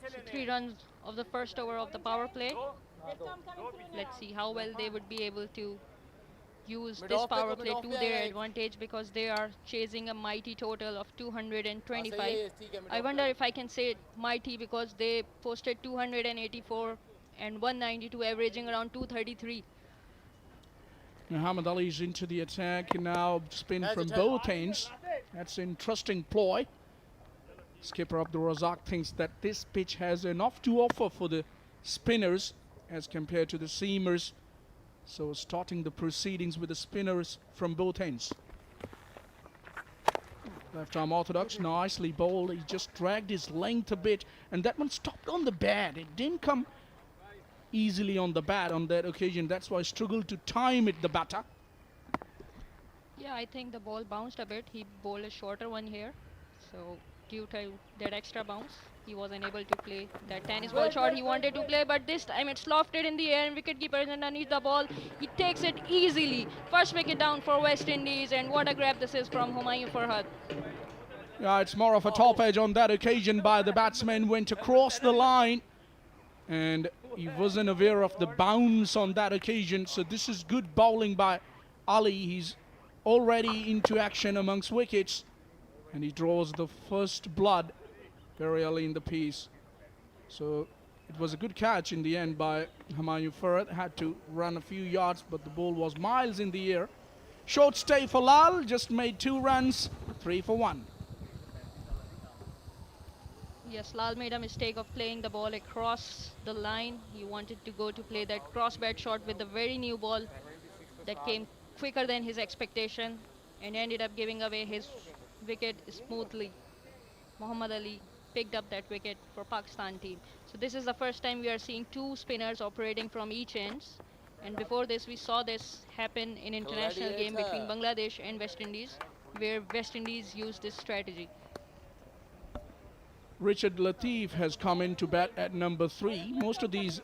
So 3 runs of the first over of the power play. Let's see how well they would be able to use this power play to their advantage, because they are chasing a mighty total of 225. I wonder if I can say mighty, because they posted 284 and 192, averaging around 233. Muhammad Ali's into the attack, and now spin from both ends. That's an interesting ploy. Skipper Abdul Razak thinks that this pitch has enough to offer for the spinners as compared to the seamers. So starting the proceedings with the spinners from both ends. Left arm orthodox, nicely bowled. He just dragged his length a bit, and that one stopped on the bat. It didn't come easily on the bat on that occasion. That's why I struggled to time it, the batter. Yeah, I think the ball bounced a bit. He bowled a shorter one here. So due to that extra bounce, he was unable to play that tennis ball shot he wanted to play, but this time it's lofted in the air and wicketkeeper is underneath the ball. He takes it easily. First wicket down for West Indies, and what a grab this is from Humayun Farhad. Yeah, it's more of a top edge on that occasion by the batsman. Went across the line, and he wasn't aware of the bounce on that occasion. So this is good bowling by Ali. He's already into action amongst wickets, and he draws the first blood very early in the piece. So it was a good catch in the end by Humayun Farhad. Had to run a few yards, but the ball was miles in the air. Short stay for Lal, just made 2 runs, 3 for 1. Yes, Lal made a mistake of playing the ball across the line. He wanted to go to play that cross bat shot with the very new ball that came quicker than his expectation and ended up giving away his wicket smoothly. Muhammad Ali picked up that wicket for Pakistan team. So this is the first time we are seeing 2 spinners operating from each ends. And before this, we saw this happen in international game between Bangladesh and West Indies, where West Indies used this strategy. Richard Lateef has come in to bat at number 3. Most of these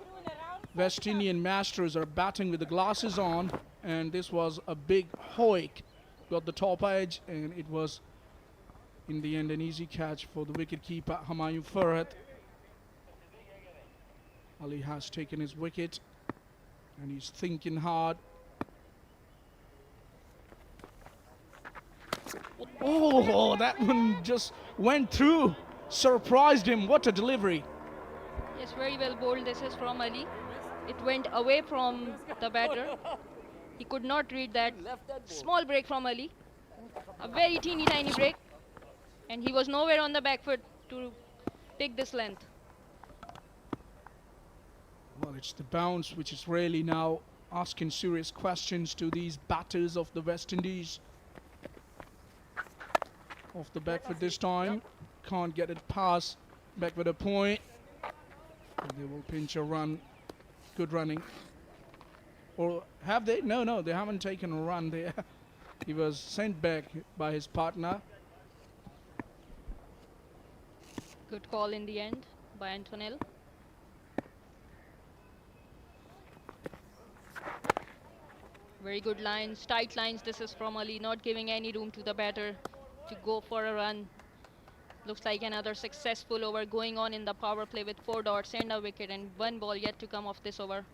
West Indian masters are batting with the glasses on, and this was a big hoik. Got the top edge, and it was in the end an easy catch for the wicketkeeper Humayun Farhad. Ali has taken his wicket, and he's thinking hard. Oh, that one just went through. Surprised him. What a delivery. Yes, very well bowled. This is from Ali. It went away from the batter. He could not read that. Small break from Ali. A very teeny tiny break. And he was nowhere on the back foot to pick this length. Well, it's the bounce which is really now asking serious questions to these batters of the West Indies. Off the back foot this time. Can't get it past. Back with a point. And they will pinch a run. Good running. Or have they? No, they haven't taken a run there. He was sent back by his partner. Good call in the end by Antonell. Very good lines, tight lines. This is from Ali, not giving any room to the batter to go for a run. Looks like another successful over going on in the power play with 4 dots and a wicket, and 1 ball yet to come off this over.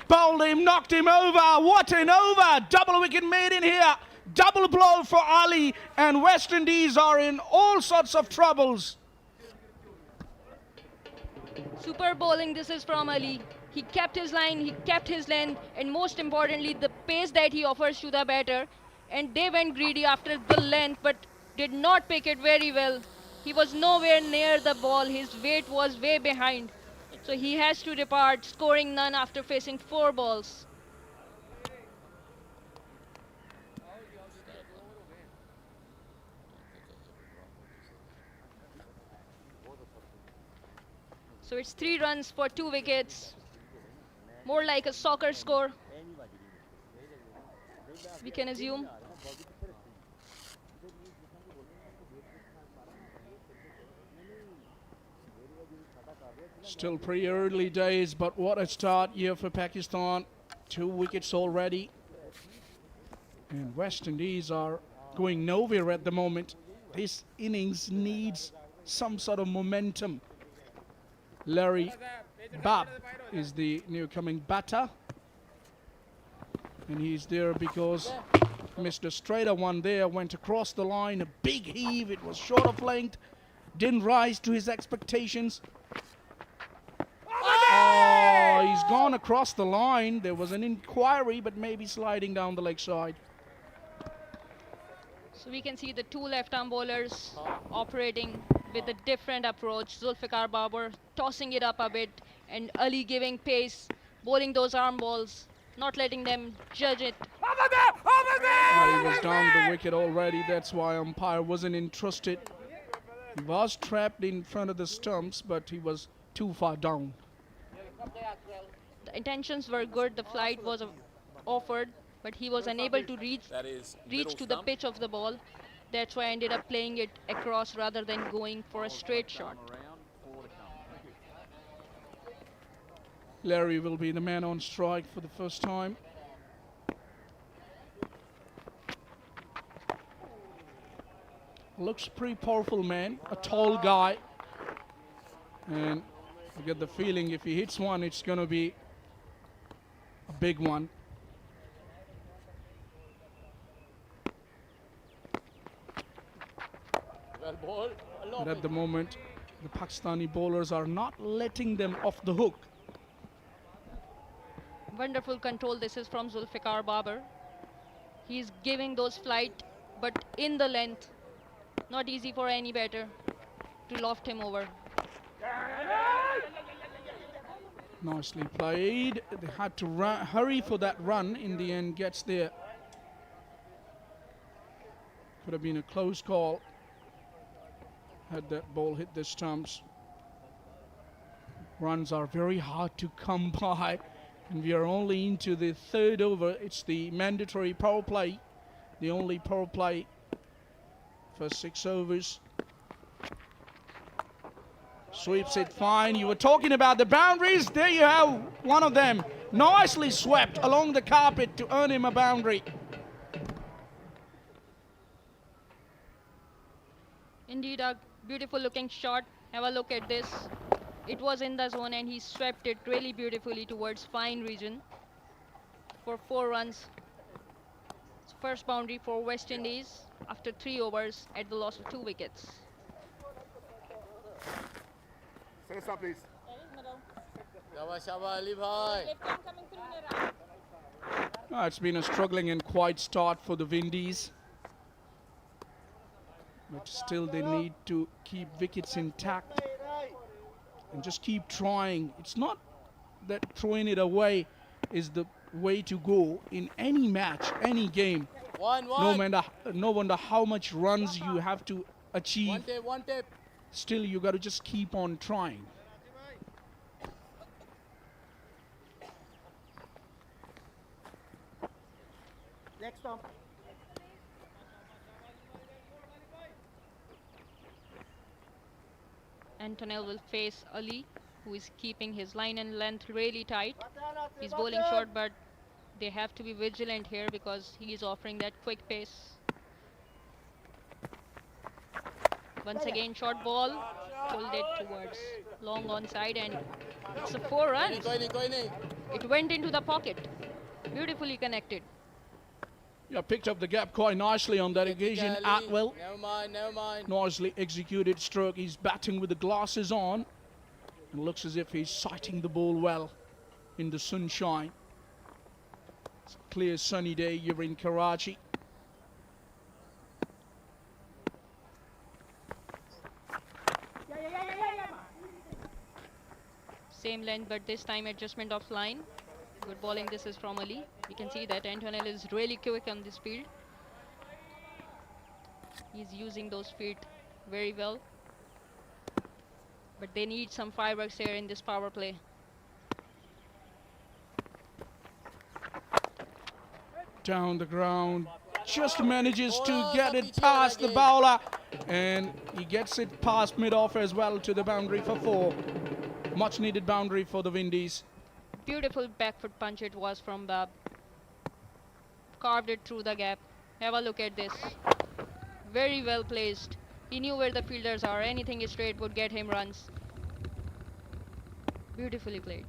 Bowled him, knocked him over. What an over! Double wicket made in here. Double blow for Ali, and West Indies are in all sorts of troubles. Super bowling, this is from Ali. He kept his line, he kept his length, and most importantly, the pace that he offers to the batter. And they went greedy after the length, but did not pick it very well. He was nowhere near the ball. His weight was way behind. So he has to depart, scoring none after facing 4 balls. So it's 3 runs for 2 wickets. More like a soccer score, we can assume. Still pretty early days, but what a start here for Pakistan. 2 wickets already. And West Indies are going nowhere at the moment. This innings needs some sort of momentum. Larry Babb is the new coming batter. And he's there because Mr. Straighter one there went across the line. A big heave. It was short of length. Didn't rise to his expectations. Oh, he's gone across the line. There was an inquiry, but maybe sliding down the leg side. So we can see the two left-arm bowlers operating with a different approach. Zulfikar Babar tossing it up a bit and Ali giving pace, bowling those arm balls, not letting them judge it. He was down the wicket already. That's why umpire wasn't interested. He was trapped in front of the stumps, but he was too far down. The intentions were good. The flight was offered, but he was unable to reach to the pitch of the ball. That's why I ended up playing it across rather than going for a straight shot. Larry will be the man on strike for the first time. Looks pretty powerful, man. A tall guy. And I get the feeling if he hits one, it's going to be a big one. But at the moment, the Pakistani bowlers are not letting them off the hook. Wonderful control this is from Zulfikar Babar. He's giving those flight, but in the length. Not easy for any batter to loft him over. Nicely played. They had to hurry for that run. In the end, gets there. Could have been a close call had that ball hit the stumps. Runs are very hard to come by, and we are only into the third over. It's the mandatory power play, the only power play for 6 overs. Sweeps it fine. You were talking about the boundaries. There you have one of them. Nicely swept along the carpet to earn him a boundary. Indeed, a beautiful looking shot. Have a look at this. It was in the zone and he swept it really beautifully towards fine region for 4 runs. First boundary for West Indies after 3 overs at the loss of 2 wickets. Please. It's been a struggling and quiet start for the Windies. But still they need to keep wickets intact and just keep trying. It's not that throwing it away is the way to go in any match, any game. No wonder how much runs you have to achieve. Still, you got to just keep on trying. Next up. Antonell will face Ali, who is keeping his line and length really tight. He's bowling short, but they have to be vigilant here because he is offering that quick pace. Once again, short ball, pulled it towards long onside, and it's a 4 runs. It went into the pocket, beautifully connected. Yeah, picked up the gap quite nicely on that occasion. Atwell, Never mind. nicely executed stroke. He's batting with the glasses on. It looks as if he's sighting the ball well in the sunshine. It's a clear sunny day here in Karachi. Same length, but this time adjustment of line. Good bowling this is from Ali. You can see that Antonell is really quick on this field. He's using those feet very well. But they need some fireworks here in this power play. Down the ground, just manages to get it past the bowler, and he gets it past mid-off as well to the boundary for 4. Much needed boundary for the Windies. Beautiful back foot punch it was from Babb. Carved it through the gap. Have a look at this. Very well placed. He knew where the fielders are. Anything straight would get him runs. Beautifully played.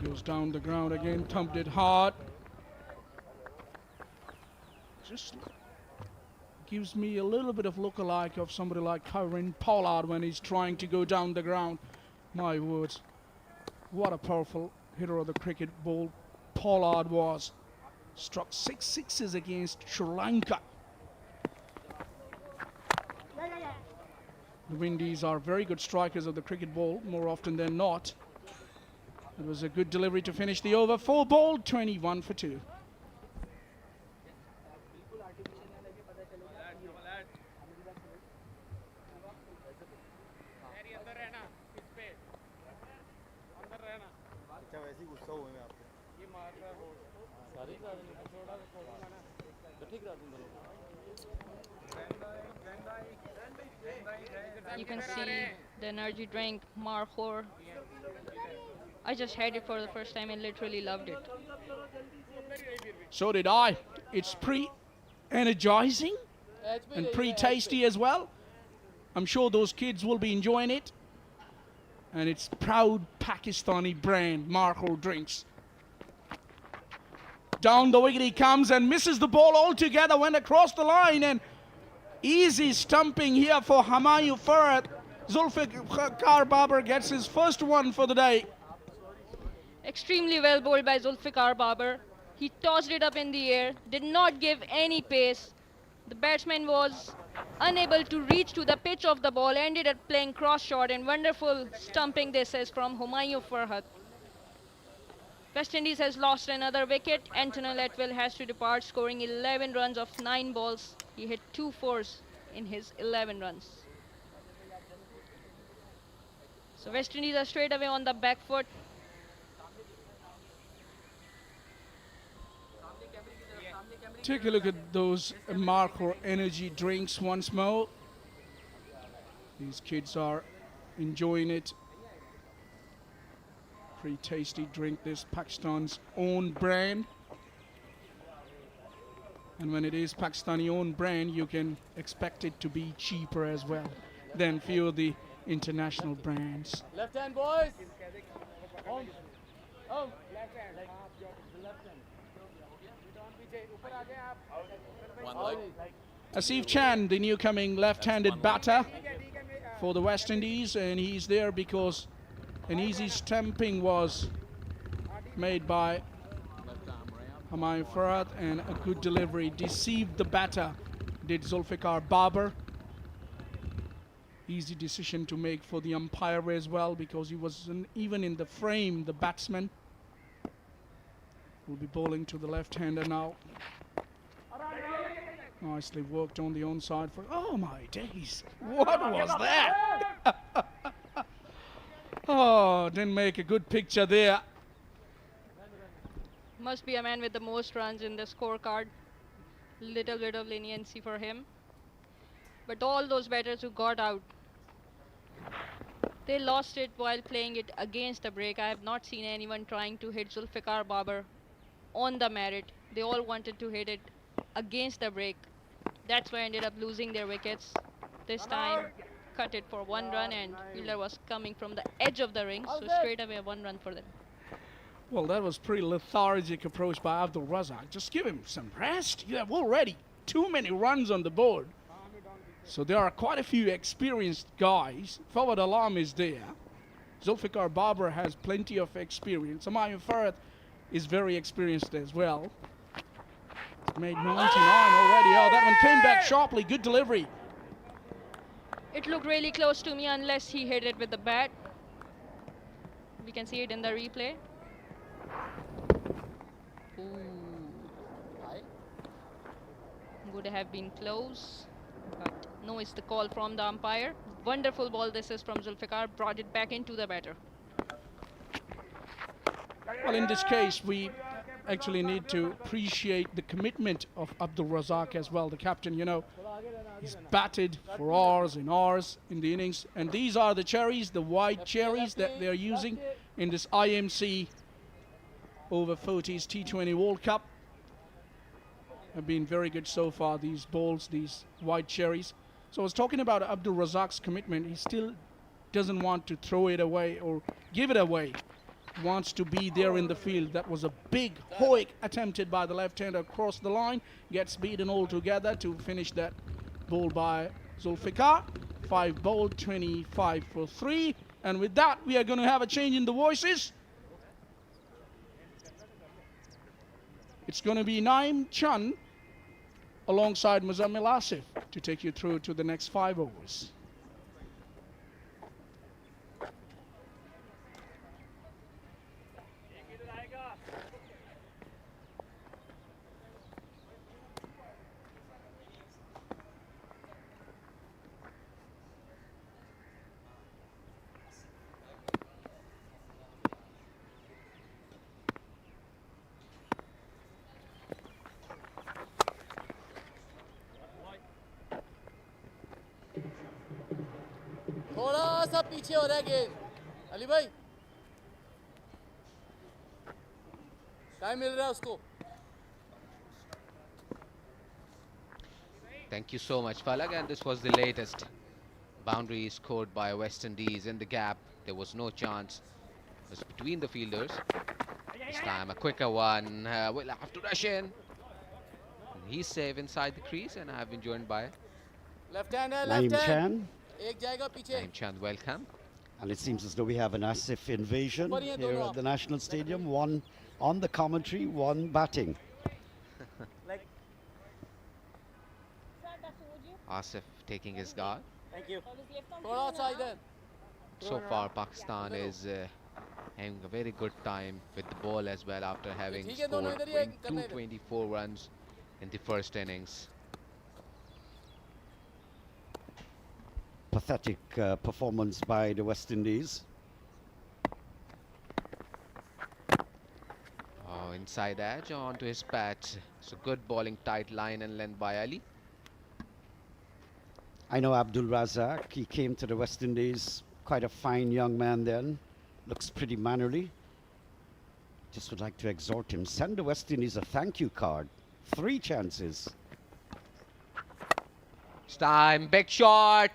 Goes down the ground again, thumped it hard. Just gives me a little bit of look-alike of somebody like Kieran Pollard when he's trying to go down the ground. My words, what a powerful hitter of the cricket ball Pollard was. Struck 6 sixes against Sri Lanka. The Windies are very good strikers of the cricket ball, more often than not. It was a good delivery to finish the over. 4 ball, 21 for 2. You can see the energy drink, Markhor. I just had it for the first time and literally loved it. So did I. It's energizing and tasty as well. I'm sure those kids will be enjoying it. And it's proud Pakistani brand, Markhor drinks. Down the wicket he comes and misses the ball altogether, went across the line, and easy stumping here for Humayun Farhat. Zulfikar Babar gets his first one for the day. Extremely well bowled by Zulfikar Babar. He tossed it up in the air, did not give any pace. The batsman was unable to reach to the pitch of the ball, ended up playing cross shot, and wonderful stumping this is from Humayun Farhat. West Indies has lost another wicket. Antonio Letwell has to depart, scoring 11 runs of 9 balls. He hit 2 fours in his 11 runs. So West Indies are straight away on the back foot. Take a look at those Markhor energy drinks once more. These kids are enjoying it. Pretty tasty drink, this Pakistan's own brand. And when it is Pakistani own brand, you can expect it to be cheaper as well than few of the international brands. Left hand, boys. Home. Home. Left hand. Left hand. Asif Chan, the new coming left-handed batter for the West Indies, and he's there because an easy stumping was made by Humayun Farhat, and a good delivery deceived the batter, did Zulfikar Babar. Easy decision to make for the umpire as well, because he wasn't even in the frame, the batsman. Will be bowling to the left-hander now. Nicely worked on the onside for... Oh my days! What was that? Oh, didn't make a good picture there. Must be a man with the most runs in the scorecard. Little bit of leniency for him. But all those batters who got out, they lost it while playing it against the break. I have not seen anyone trying to hit Zulfikar Babar on the merit. They all wanted to hit it against the break. That's why I ended up losing their wickets. This time cut it for 1 run, and fielder was coming from the edge of the ring, so straight away 1 run for them. Well, that was pretty lethargic approach by Abdul Razak. Just give him some rest. You have already too many runs on the board. So there are quite a few experienced guys. Fawad Alam is there. Zulfikar Babar has plenty of experience. Humayun Farhat is very experienced as well. He's made 99 already. Oh, that one came back sharply. Good delivery. It looked really close to me unless he hit it with the bat. We can see it in the replay. Ooh. Would have been close, but no, it's the call from the umpire. Wonderful ball this is from Zulfikar, brought it back into the batter. Well, in this case, we actually need to appreciate the commitment of Abdul Razak as well, the captain. You know, he's batted for hours and hours in the innings, and these are the cherries, the white cherries that they're using in this IMC over 40s T20 World Cup. Have been very good so far, these balls, these white cherries. So I was talking about Abdul Razak's commitment. He still doesn't want to throw it away or give it away. He wants to be there in the field. That was a big hoik attempted by the left-hander across the line. Gets beaten altogether to finish that ball by Zulfikar. 5 bowled, 25 for 3. And with that, we are going to have a change in the voices. It's going to be Naim Chand alongside Muzammil Asif to take you through to the next 5 overs. थोड़ा सा पीछे हो रहा है गेंद अली भाई time मिल रहा है उसको Thank you so much, Falak. And this was the latest boundary scored by West Indies in the gap. There was no chance. It was between the fielders. This time a quicker one. Will have to rush in. And he's safe inside the crease, and I've been joined by left hand है Naim left hand Chan, एक जाएगा पीछे Naim Chand. Welcome. and it seems as though we have an Asif invasion ऊपर ही हैं here दोनों at the National Stadium. One on the commentary, one batting. Asif taking his guard. Thank you थोड़ा सा इधर So far, Pakistan is having a very good time with the ball as well after having ठीक है, दोनों scored इधर ही हैं, करने दे। 224 runs in the first innings. Pathetic performance by the West Indies. Oh, inside edge onto his patch. So good bowling, tight line and length by Ali. I know Abdul Razak, he came to the West Indies, quite a fine young man then, looks pretty mannerly. Just would like to exhort him, send the West Indies a thank you card. 3 chances. It's time, big shot.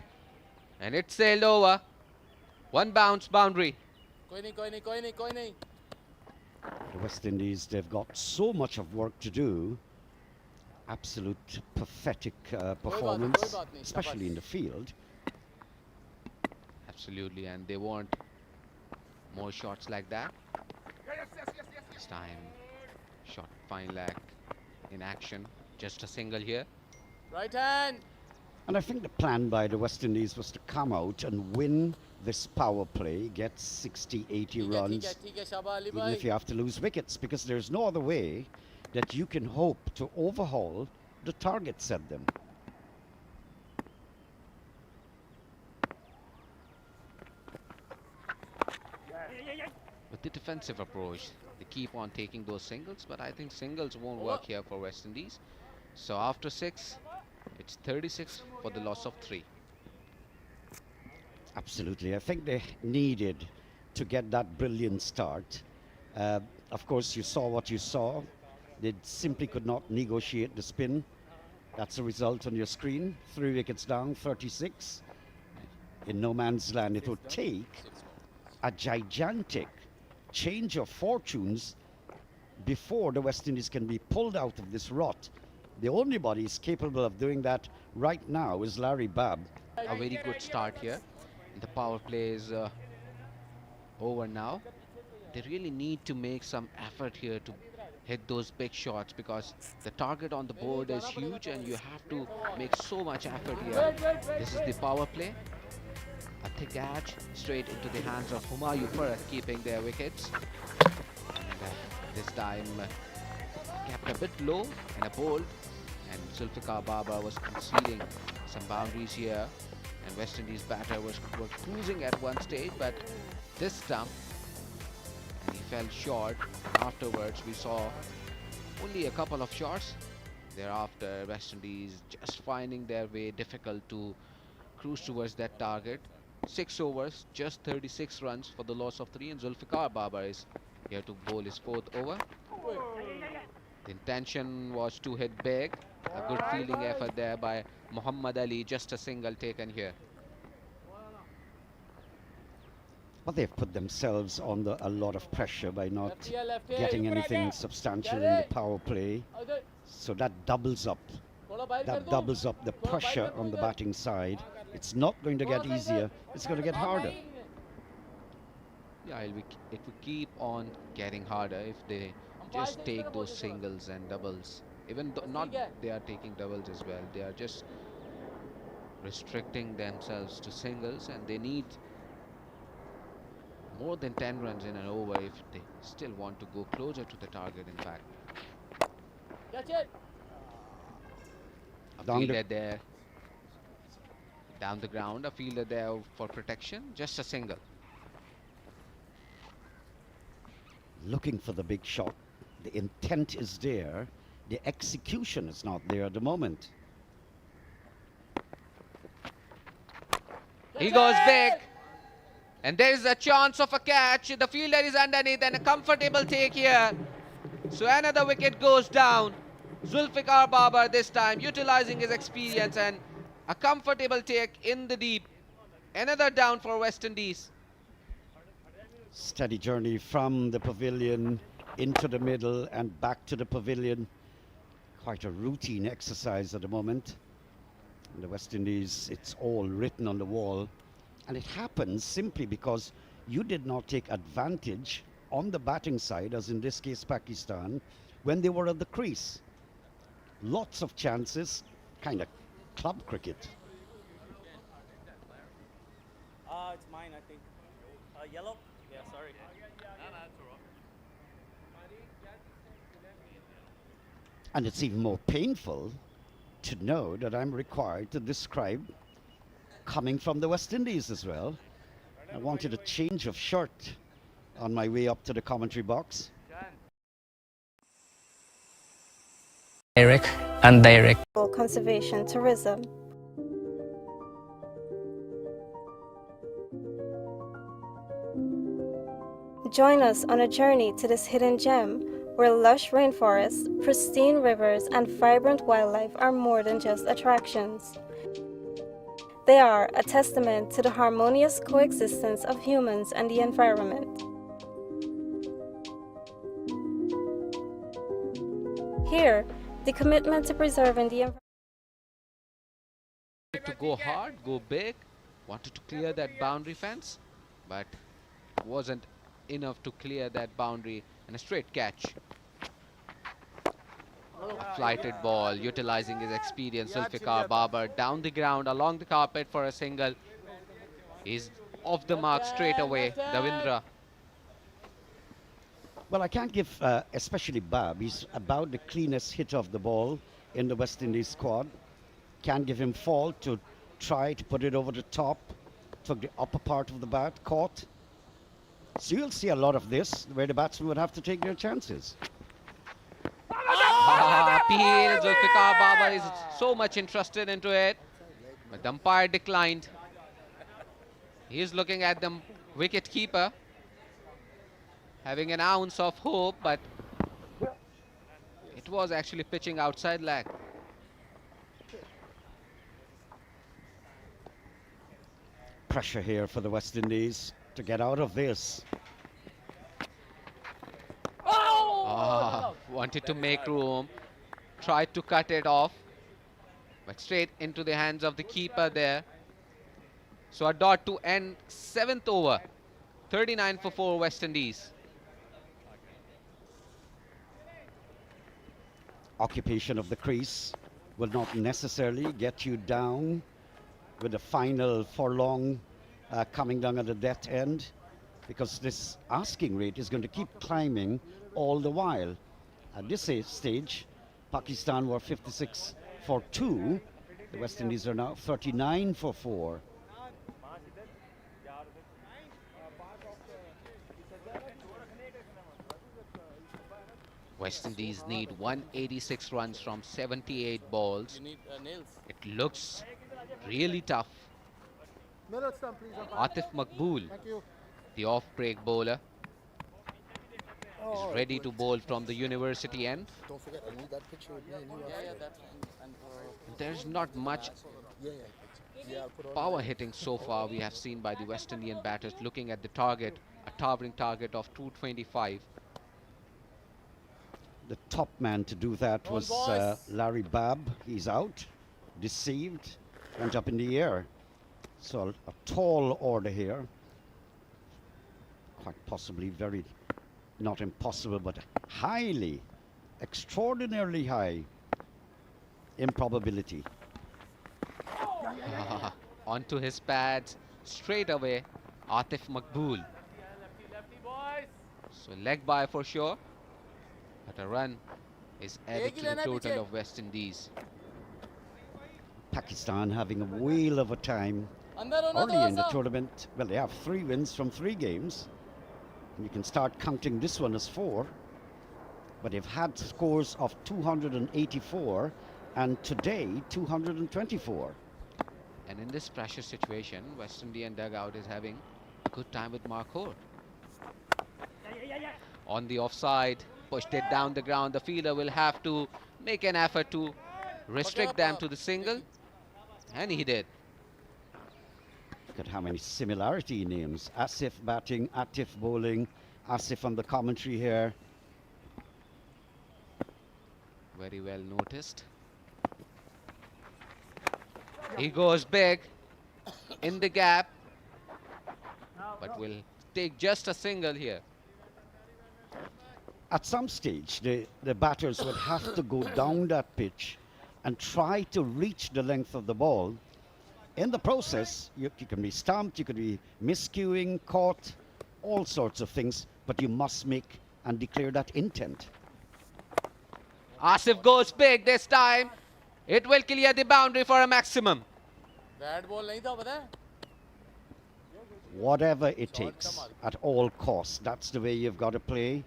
And it's sailed over. One bounce boundary. कोई नहीं कोई नहीं कोई नहीं कोई नहीं The West Indies, they've got so much of work to do. Absolute pathetic performance, कोई बात नहीं, especially in the field. Absolutely, and they want more shots like that. This time, shot fine leg in action. Just a single here. Right hand And I think the plan by the West Indies was to come out and win this power play, get 60, 80 runs, ठीक है शाबाश Ali even भाई if you have to lose wickets, because there's no other way that you can hope to overhaul the target set them. With the defensive approach, they keep on taking those singles, but I think singles won't work here for West Indies. So after 6, it's 36 for the loss of 3. Absolutely. I think they needed to get that brilliant start. Of course, you saw what you saw. They simply could not negotiate the spin. That's the result on your screen. 3 wickets down, 36. In no man's land, it would take a gigantic change of fortunes before the West Indies can be pulled out of this rot. The only body is capable of doing that right now is Larry Babb. A very good start here. The power play is over now. They really need to make some effort here to hit those big shots, because the target on the board is huge and you have to make so much effort here. This is the power play. A thick edge straight into the hands of Humayun Farah, keeping their wickets. And this time kept a bit low and a bold, and Zulfikar Babar was conceding some boundaries here, and West Indies batter was cruising at one stage, but this stump, and he fell short. Afterwards we saw only a couple of shots. Thereafter West Indies just finding their way difficult to cruise towards that target. 6 overs, just 36 runs for the loss of 3, and Zulfikar Babar is here to bowl his 4th over. The intention was to hit big. A good fielding effort there by Muhammad Ali. Just a single taken here. But they've put themselves under a lot of pressure by not left here, getting you anything break it. substantial Get in the it. power play. Okay. So that doubles up. That doubles up the pressure on the batting side. It's not going to get easier. It's going to get harder. Yeah, it will keep on getting harder if they just take those singles and doubles. Even though not they are taking doubles as well. They are just restricting themselves to singles, and they need more than 10 runs in an over if they still want to go closer to the target, in fact. Catch it. A fielder there down the ground, a fielder there for protection, just a single. Looking for the big shot. The intent is there. The execution is not there at the moment. He goes big. And there is a chance of a catch. The fielder is underneath and a comfortable take here. So another wicket goes down. Zulfikar Babar this time utilizing his experience and a comfortable take in the deep. Another down for West Indies. Steady journey from the pavilion into the middle and back to the pavilion. Quite a routine exercise at the moment. In the West Indies, it's all written on the wall. And it happens simply because you did not take advantage on the batting side, as in this case Pakistan, when they were at the crease. Lots of chances, kind of club cricket. It's mine, I think. Yellow? Yeah, sorry. And it's even more painful to know that I'm required to describe coming from the West Indies as well. I wanted a change of shirt on my way up to the commentary box. Direct and direct. Conservation tourism. Join us on a journey to this hidden gem where lush rainforests, pristine rivers, and vibrant wildlife are more than just attractions. They are a testament to the harmonious coexistence of humans and the environment. Here, the commitment to preserving the environment. To go hard, go big, wanted to clear that boundary fence, but wasn't enough to clear that boundary, and a straight catch. Flighted ball, utilizing his experience. Zulfikar Babar down the ground, along the carpet for a single. He's off the mark straight away, Davindra. Well, I can't give, especially Bab, he's about the cleanest hit of the ball in the West Indies squad. Can't give him fault to try to put it over the top, took the upper part of the bat, caught. So you'll see a lot of this, where the batsmen would have to take their chances. Appeal, Zulfikar Babar is so much interested into it, but the umpire declined. He's looking at the wicket keeper, having an ounce of hope, but it was actually pitching outside leg. Pressure here for the West Indies to get out of this. Wanted to make room, tried to cut it off, but straight into the hands of the keeper there. So a dot to end 7th over, 39 for 4 West Indies. Occupation of the crease will not necessarily get you down with the final furlong coming down at the death end, because this asking rate is going to keep climbing all the while. At this stage, Pakistan were 56 for 2. The West Indies are now 39 for 4. West Indies need 186 runs from 78 balls. It looks really tough. Atif Maqbool, the off-break bowler. is ready to bowl from the university end. Don't forget, I need that picture with me and you. Yeah, that's fine. There's not much Yeah, yeah, I'll put on power hitting so far we have seen by the West Indian batters. Looking at the target, a towering target of 225. The top man to do that was Larry Babb. He's out, deceived, went up in the air. So a tall order here. Quite possibly very, not impossible, but highly, extraordinarily high improbability. Onto his pads, straight away, Atif Maqbool. So leg by for sure, but a run is added to the total of West Indies. Pakistan having a whale of a time early in the tournament. Well, they have 3 wins from 3 games. And you can start counting this one as 4. But they've had scores of 284 and today 224. And in this pressure situation, West Indian dugout is having a good time with Mark Hoare. On the offside, pushed it down the ground. The fielder will have to make an effort to restrict them to the single. And he did. Look at how many similarity names. Asif batting, Atif bowling, Asif on the commentary here. Very well noticed. He goes big in the gap, but will take just a single here. At some stage, the batters would have to go down that pitch and try to reach the length of the ball. In the process, you can be stumped, you could be miscuing, caught, all sorts of things, but you must make and declare that intent. Asif goes big this time. It will clear the boundary for a maximum. Whatever it takes, at all costs, that's the way you've got to play.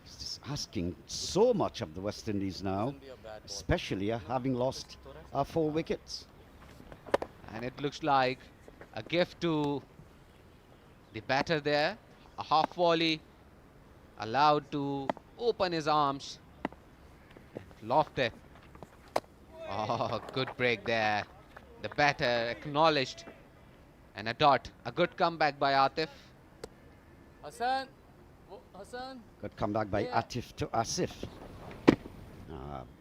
It's just asking so much of the West Indies now, especially having lost 4 wickets. And it looks like a gift to the batter there. A half volley allowed to open his arms. Loft it. Oh, good break there. The batter acknowledged. And a dot. A good comeback by Atif. Hassan. Good comeback by Atif to Asif.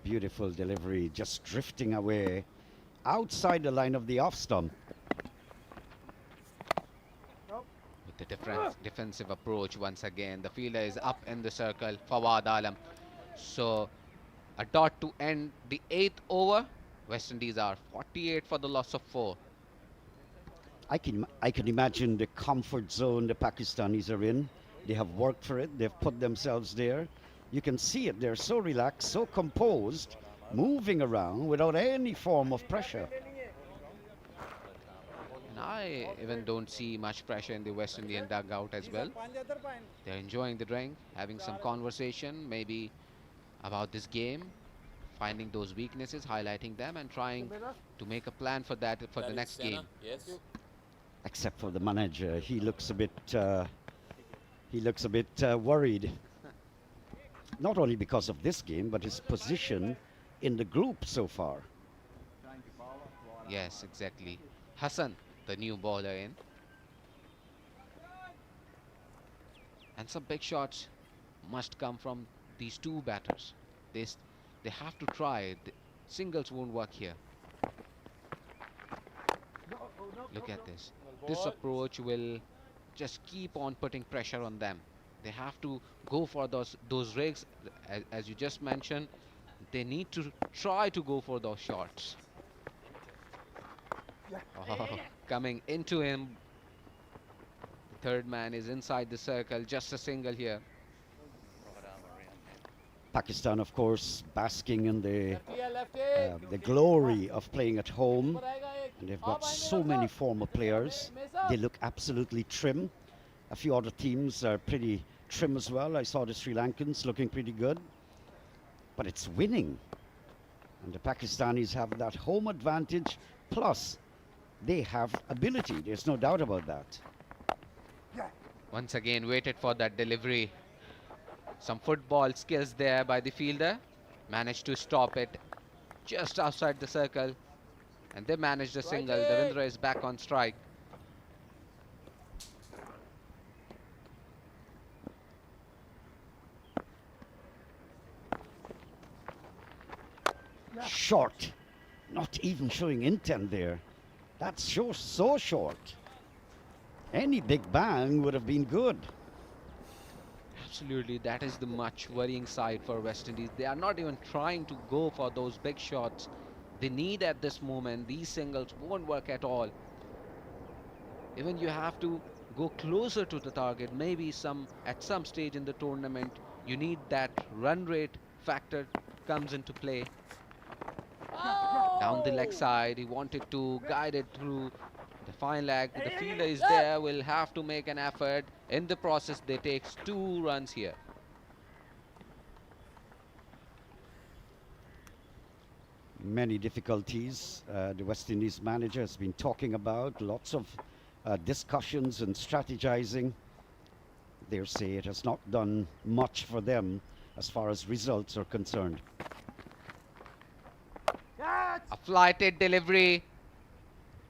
Beautiful delivery, just drifting away outside the line of the off stump. With the defensive approach once again. The fielder is up in the circle. Fawad Alam. So a dot to end the 8th over. West Indies are 48 for the loss of 4. I can imagine the comfort zone the Pakistanis are in. They have worked for it. They've put themselves there. You can see it. They're so relaxed, so composed, moving around without any form of pressure. And I even don't see much pressure in the West Indian dugout as well. They're enjoying the drink, having some conversation, maybe about this game, finding those weaknesses, highlighting them, and trying to make a plan for that for the next game. Except for the manager, he looks a bit worried. Not only because of this game, but his position in the group so far. Yes, exactly. Hassan, the new bowler in. And some big shots must come from these 2 batters. They have to try. The singles won't work here. Look at this. This approach will just keep on putting pressure on them. They have to go for those rigs, as you just mentioned. They need to try to go for those shots. Oh, coming into him. The 3rd man is inside the circle. Just a single here. Pakistan, of course, basking in the glory of playing at home. And they've got so many former players. They look absolutely trim. A few other teams are pretty trim as well. I saw the Sri Lankans looking pretty good. But it's winning. And the Pakistanis have that home advantage. Plus, they have ability. There's no doubt about that. Once again, waited for that delivery. Some football skills there by the fielder. Managed to stop it just outside the circle. And they managed a single. Davindra is back on strike. Short. Not even showing intent there. That's so short. Any big bang would have been good. Absolutely, that is the much worrying side for West Indies. They are not even trying to go for those big shots. They need at this moment. These singles won't work at all. Even you have to go closer to the target. Maybe at some stage in the tournament, you need that run rate factor comes into play. Down the leg side, he wanted to guide it through the fine leg. The fielder is there, will have to make an effort. In the process, they takes 2 runs here. Many difficulties the West Indies manager has been talking about. Lots of discussions and strategizing. They say it has not done much for them as far as results are concerned. A flighted delivery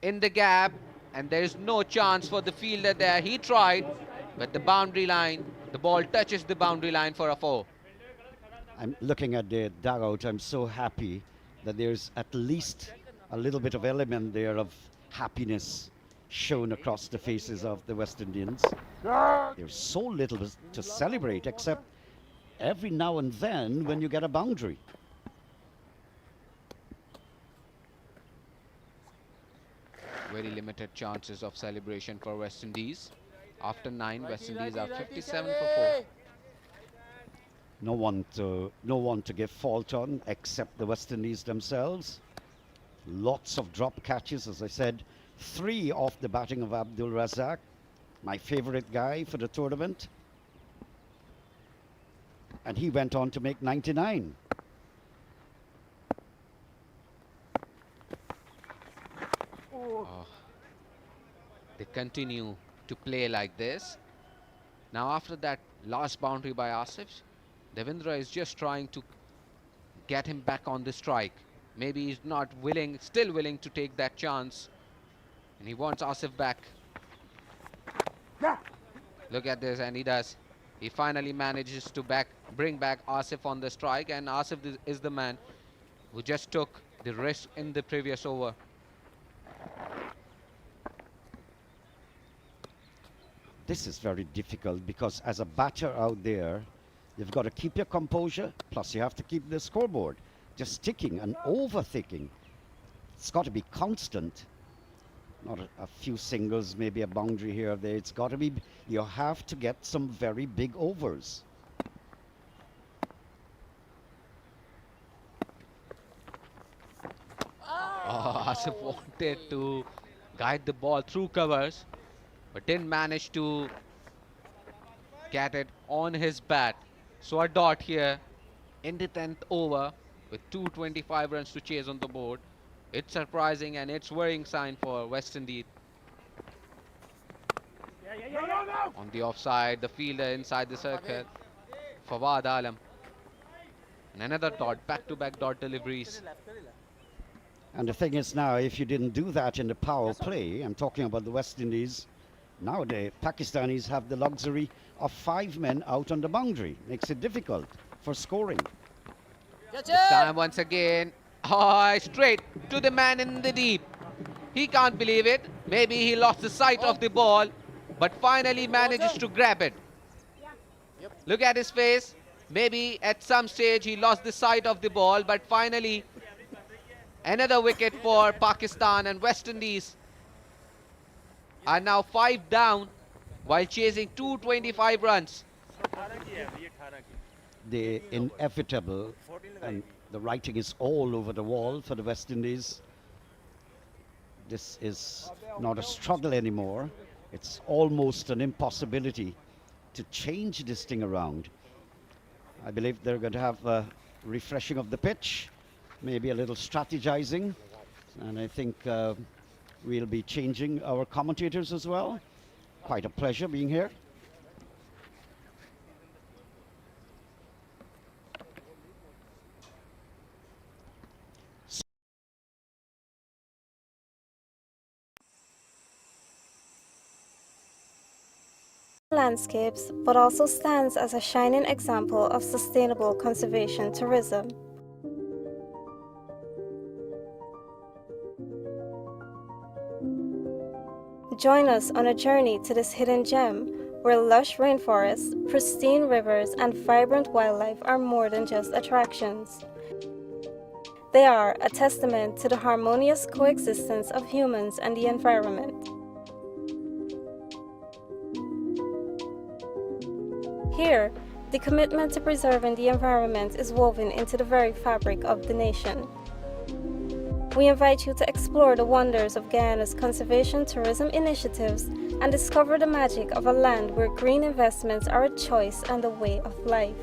in the gap, and there is no chance for the fielder there. He tried, but the boundary line, the ball touches the boundary line for a 4. I'm looking at the dugout. I'm so happy that there's at least a little bit of element there of happiness shown across the faces of the West Indians. There's so little to celebrate except every now and then when you get a boundary. Very limited chances of celebration for West Indies. After 9, West Indies are 57 for 4. No one to give fault on except the West Indies themselves. Lots of drop catches, as I said. 3 off the batting of Abdul Razak, my favorite guy for the tournament. And he went on to make 99. Oh, they continue to play like this. Now after that last boundary by Asif, Davindra is just trying to get him back on the strike. Maybe he's not willing, still willing to take that chance. And he wants Asif back. Look at this, and he does. He finally manages to bring back Asif on the strike, and Asif is the man who just took the risk in the previous over. This is very difficult because as a batter out there, you've got to keep your composure, plus you have to keep the scoreboard. Just ticking and overthinking. It's got to be constant. Not a few singles, maybe a boundary here or there. It's got to be, you have to get some very big overs. Oh, Asif wanted to guide the ball through covers, but didn't manage to get it on his bat. So a dot here in the 10th over with 225 runs to chase on the board. It's surprising and it's worrying sign for West Indies. On the offside, the fielder inside the circle, Fawad Alam. And another dot, back-to-back dot deliveries. And the thing is now, if you didn't do that in the power play, I'm talking about the West Indies, now the Pakistanis have the luxury of 5 men out on the boundary. Makes it difficult for scoring. This time once again, straight to the man in the deep. He can't believe it. Maybe he lost the sight of the ball, but finally manages to grab it. Look at his face. Maybe at some stage he lost the sight of the ball, but finally another wicket for Pakistan, and West Indies are now 5 down while chasing 225 runs. The inevitable, and the writing is all over the wall for the West Indies. This is not a struggle anymore. It's almost an impossibility to change this thing around. I believe they're going to have a refreshing of the pitch, maybe a little strategizing, and I think we'll be changing our commentators as well. Quite a pleasure being here. landscapes, but also stands as a shining example of sustainable conservation tourism. Join us on a journey to this hidden gem, where lush rainforests, pristine rivers, and vibrant wildlife are more than just attractions. They are a testament to the harmonious coexistence of humans and the environment. Here, the commitment to preserving the environment is woven into the very fabric of the nation. We invite you to explore the wonders of Guyana's conservation tourism initiatives and discover the magic of a land where green investments are a choice and a way of life.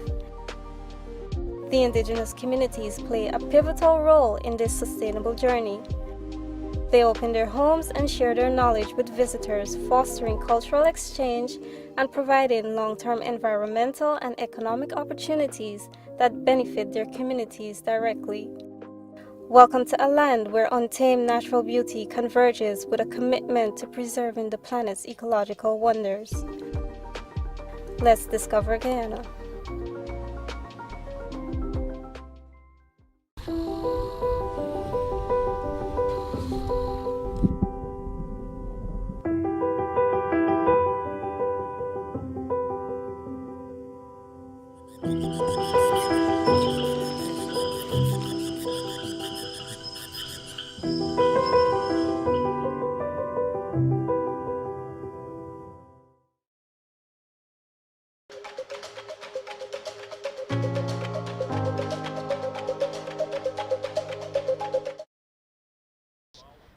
The indigenous communities play a pivotal role in this sustainable journey. They open their homes and share their knowledge with visitors, fostering cultural exchange and providing long-term environmental and economic opportunities that benefit their communities directly. Welcome to a land where untamed natural beauty converges with a commitment to preserving the planet's ecological wonders. Let's discover Guyana.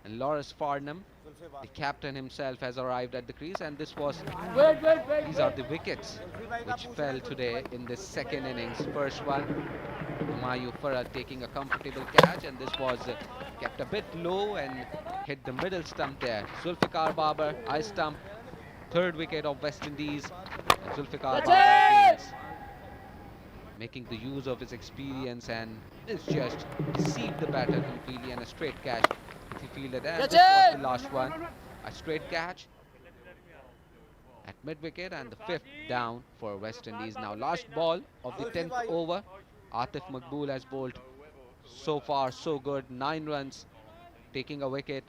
And Lawrence Farnham, the captain himself, has arrived at the crease, and these are the wickets which fell today in this second innings. First one, Humayun Farah taking a comfortable catch, and this was kept a bit low and hit the middle stump there. Zulfikar Babar, high stump, third wicket of West Indies, and Zulfikar Babar again making the use of his experience, and this just deceived the batter completely, and a straight catch if he fielded. And this was the last one, a straight catch at mid wicket, and the fifth down for West Indies. Now last ball of the 10th over, Atif Maqbool has bowled so far so good, 9 runs, taking a wicket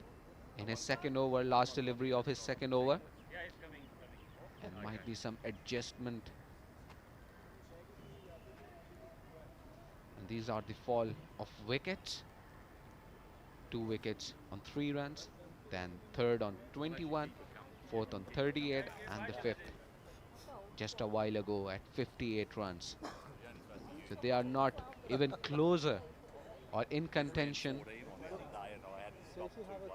in his second over, last delivery of his second over, and might be some adjustment. And these are the fall of wickets. 2 wickets on 3 runs, then third on 21, fourth on 38, and the fifth just a while ago at 58 runs. So they are not even closer or in contention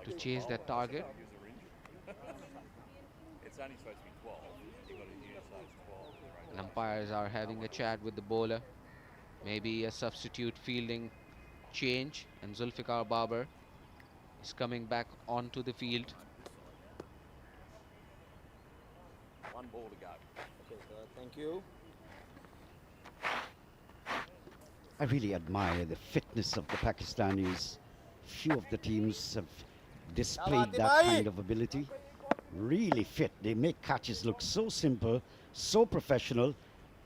to chase that target. And umpires are having a chat with the bowler. Maybe a substitute fielding change, and Zulfikar Babar is coming back onto the field. One ball to go. Okay, sir. Thank you. I really admire the fitness of the Pakistanis. Few of the teams have displayed that kind of ability. Really fit. They make catches look so simple, so professional.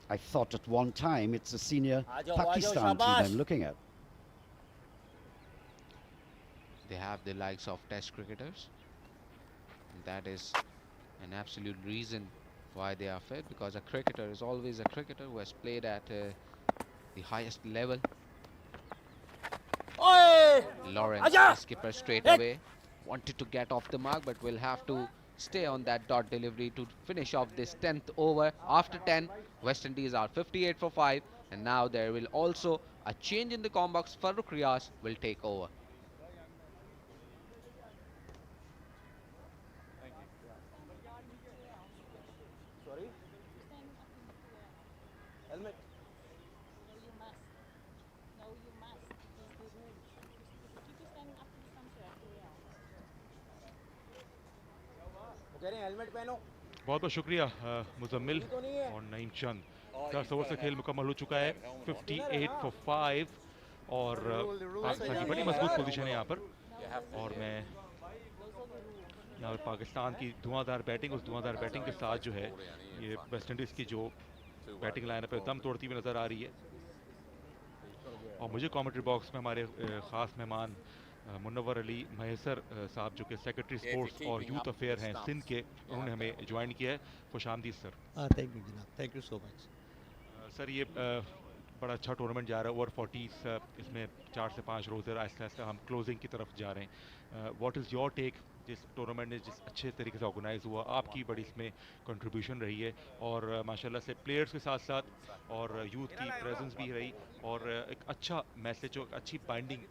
I thought at one time it's a senior Pakistan team I'm looking at. They have the likes of test cricketers, and that is an absolute reason why they are fit, because a cricketer is always a cricketer who has played at the highest level. Lawrence, the skipper, straight away wanted to get off the mark, but will have to stay on that dot delivery to finish off this 10th over. After 10, West Indies are 58 for 5, and now there will also a change in the com box. Farooq Riaz will take over. Sorry? Helmet. Helmet पहनो। बहुत बहुत शुक्रिया मुजम्मिल और नईम चंद। 10 over से खेल मुकम्मल हो चुका है, 58 for 5, और पाकिस्तान की बड़ी मजबूत पोजीशन है यहाँ पर। और मैं यहाँ पर पाकिस्तान की धुआंधार बैटिंग, उस धुआंधार बैटिंग के साथ जो है ये वेस्ट इंडीज़ की जो बैटिंग लाइनअप है दम तोड़ती हुई नज़र आ रही है। और मुझे कमेंट्री बॉक्स में हमारे ख़ास मेहमान मुनव्वर अली महेसर साहब जो कि सेक्रेटरी स्पोर्ट्स और यूथ अफेयर हैं सिंध के, उन्होंने हमें ज्वाइन किया है। खुशामदीद सर। थैंक यू जनाब, thank you so much. Sir ये बड़ा अच्छा टूर्नामेंट जा रहा है, ओवर 40 इसमें 4 से 5 रोज़ है, आहिस्ता आहिस्ता हम क्लोजिंग की तरफ जा रहे हैं। व्हाट इज़ योर टेक, जिस टूर्नामेंट ने जिस अच्छे तरीके से ऑर्गेनाइज हुआ, आपकी बड़ी इसमें कंट्रीब्यूशन रही है और माशाल्लाह से प्लेयर्स के साथ साथ और यूथ की प्रेजेंस भी रही और एक अच्छा मैसेज और अच्छी बाइंडिंग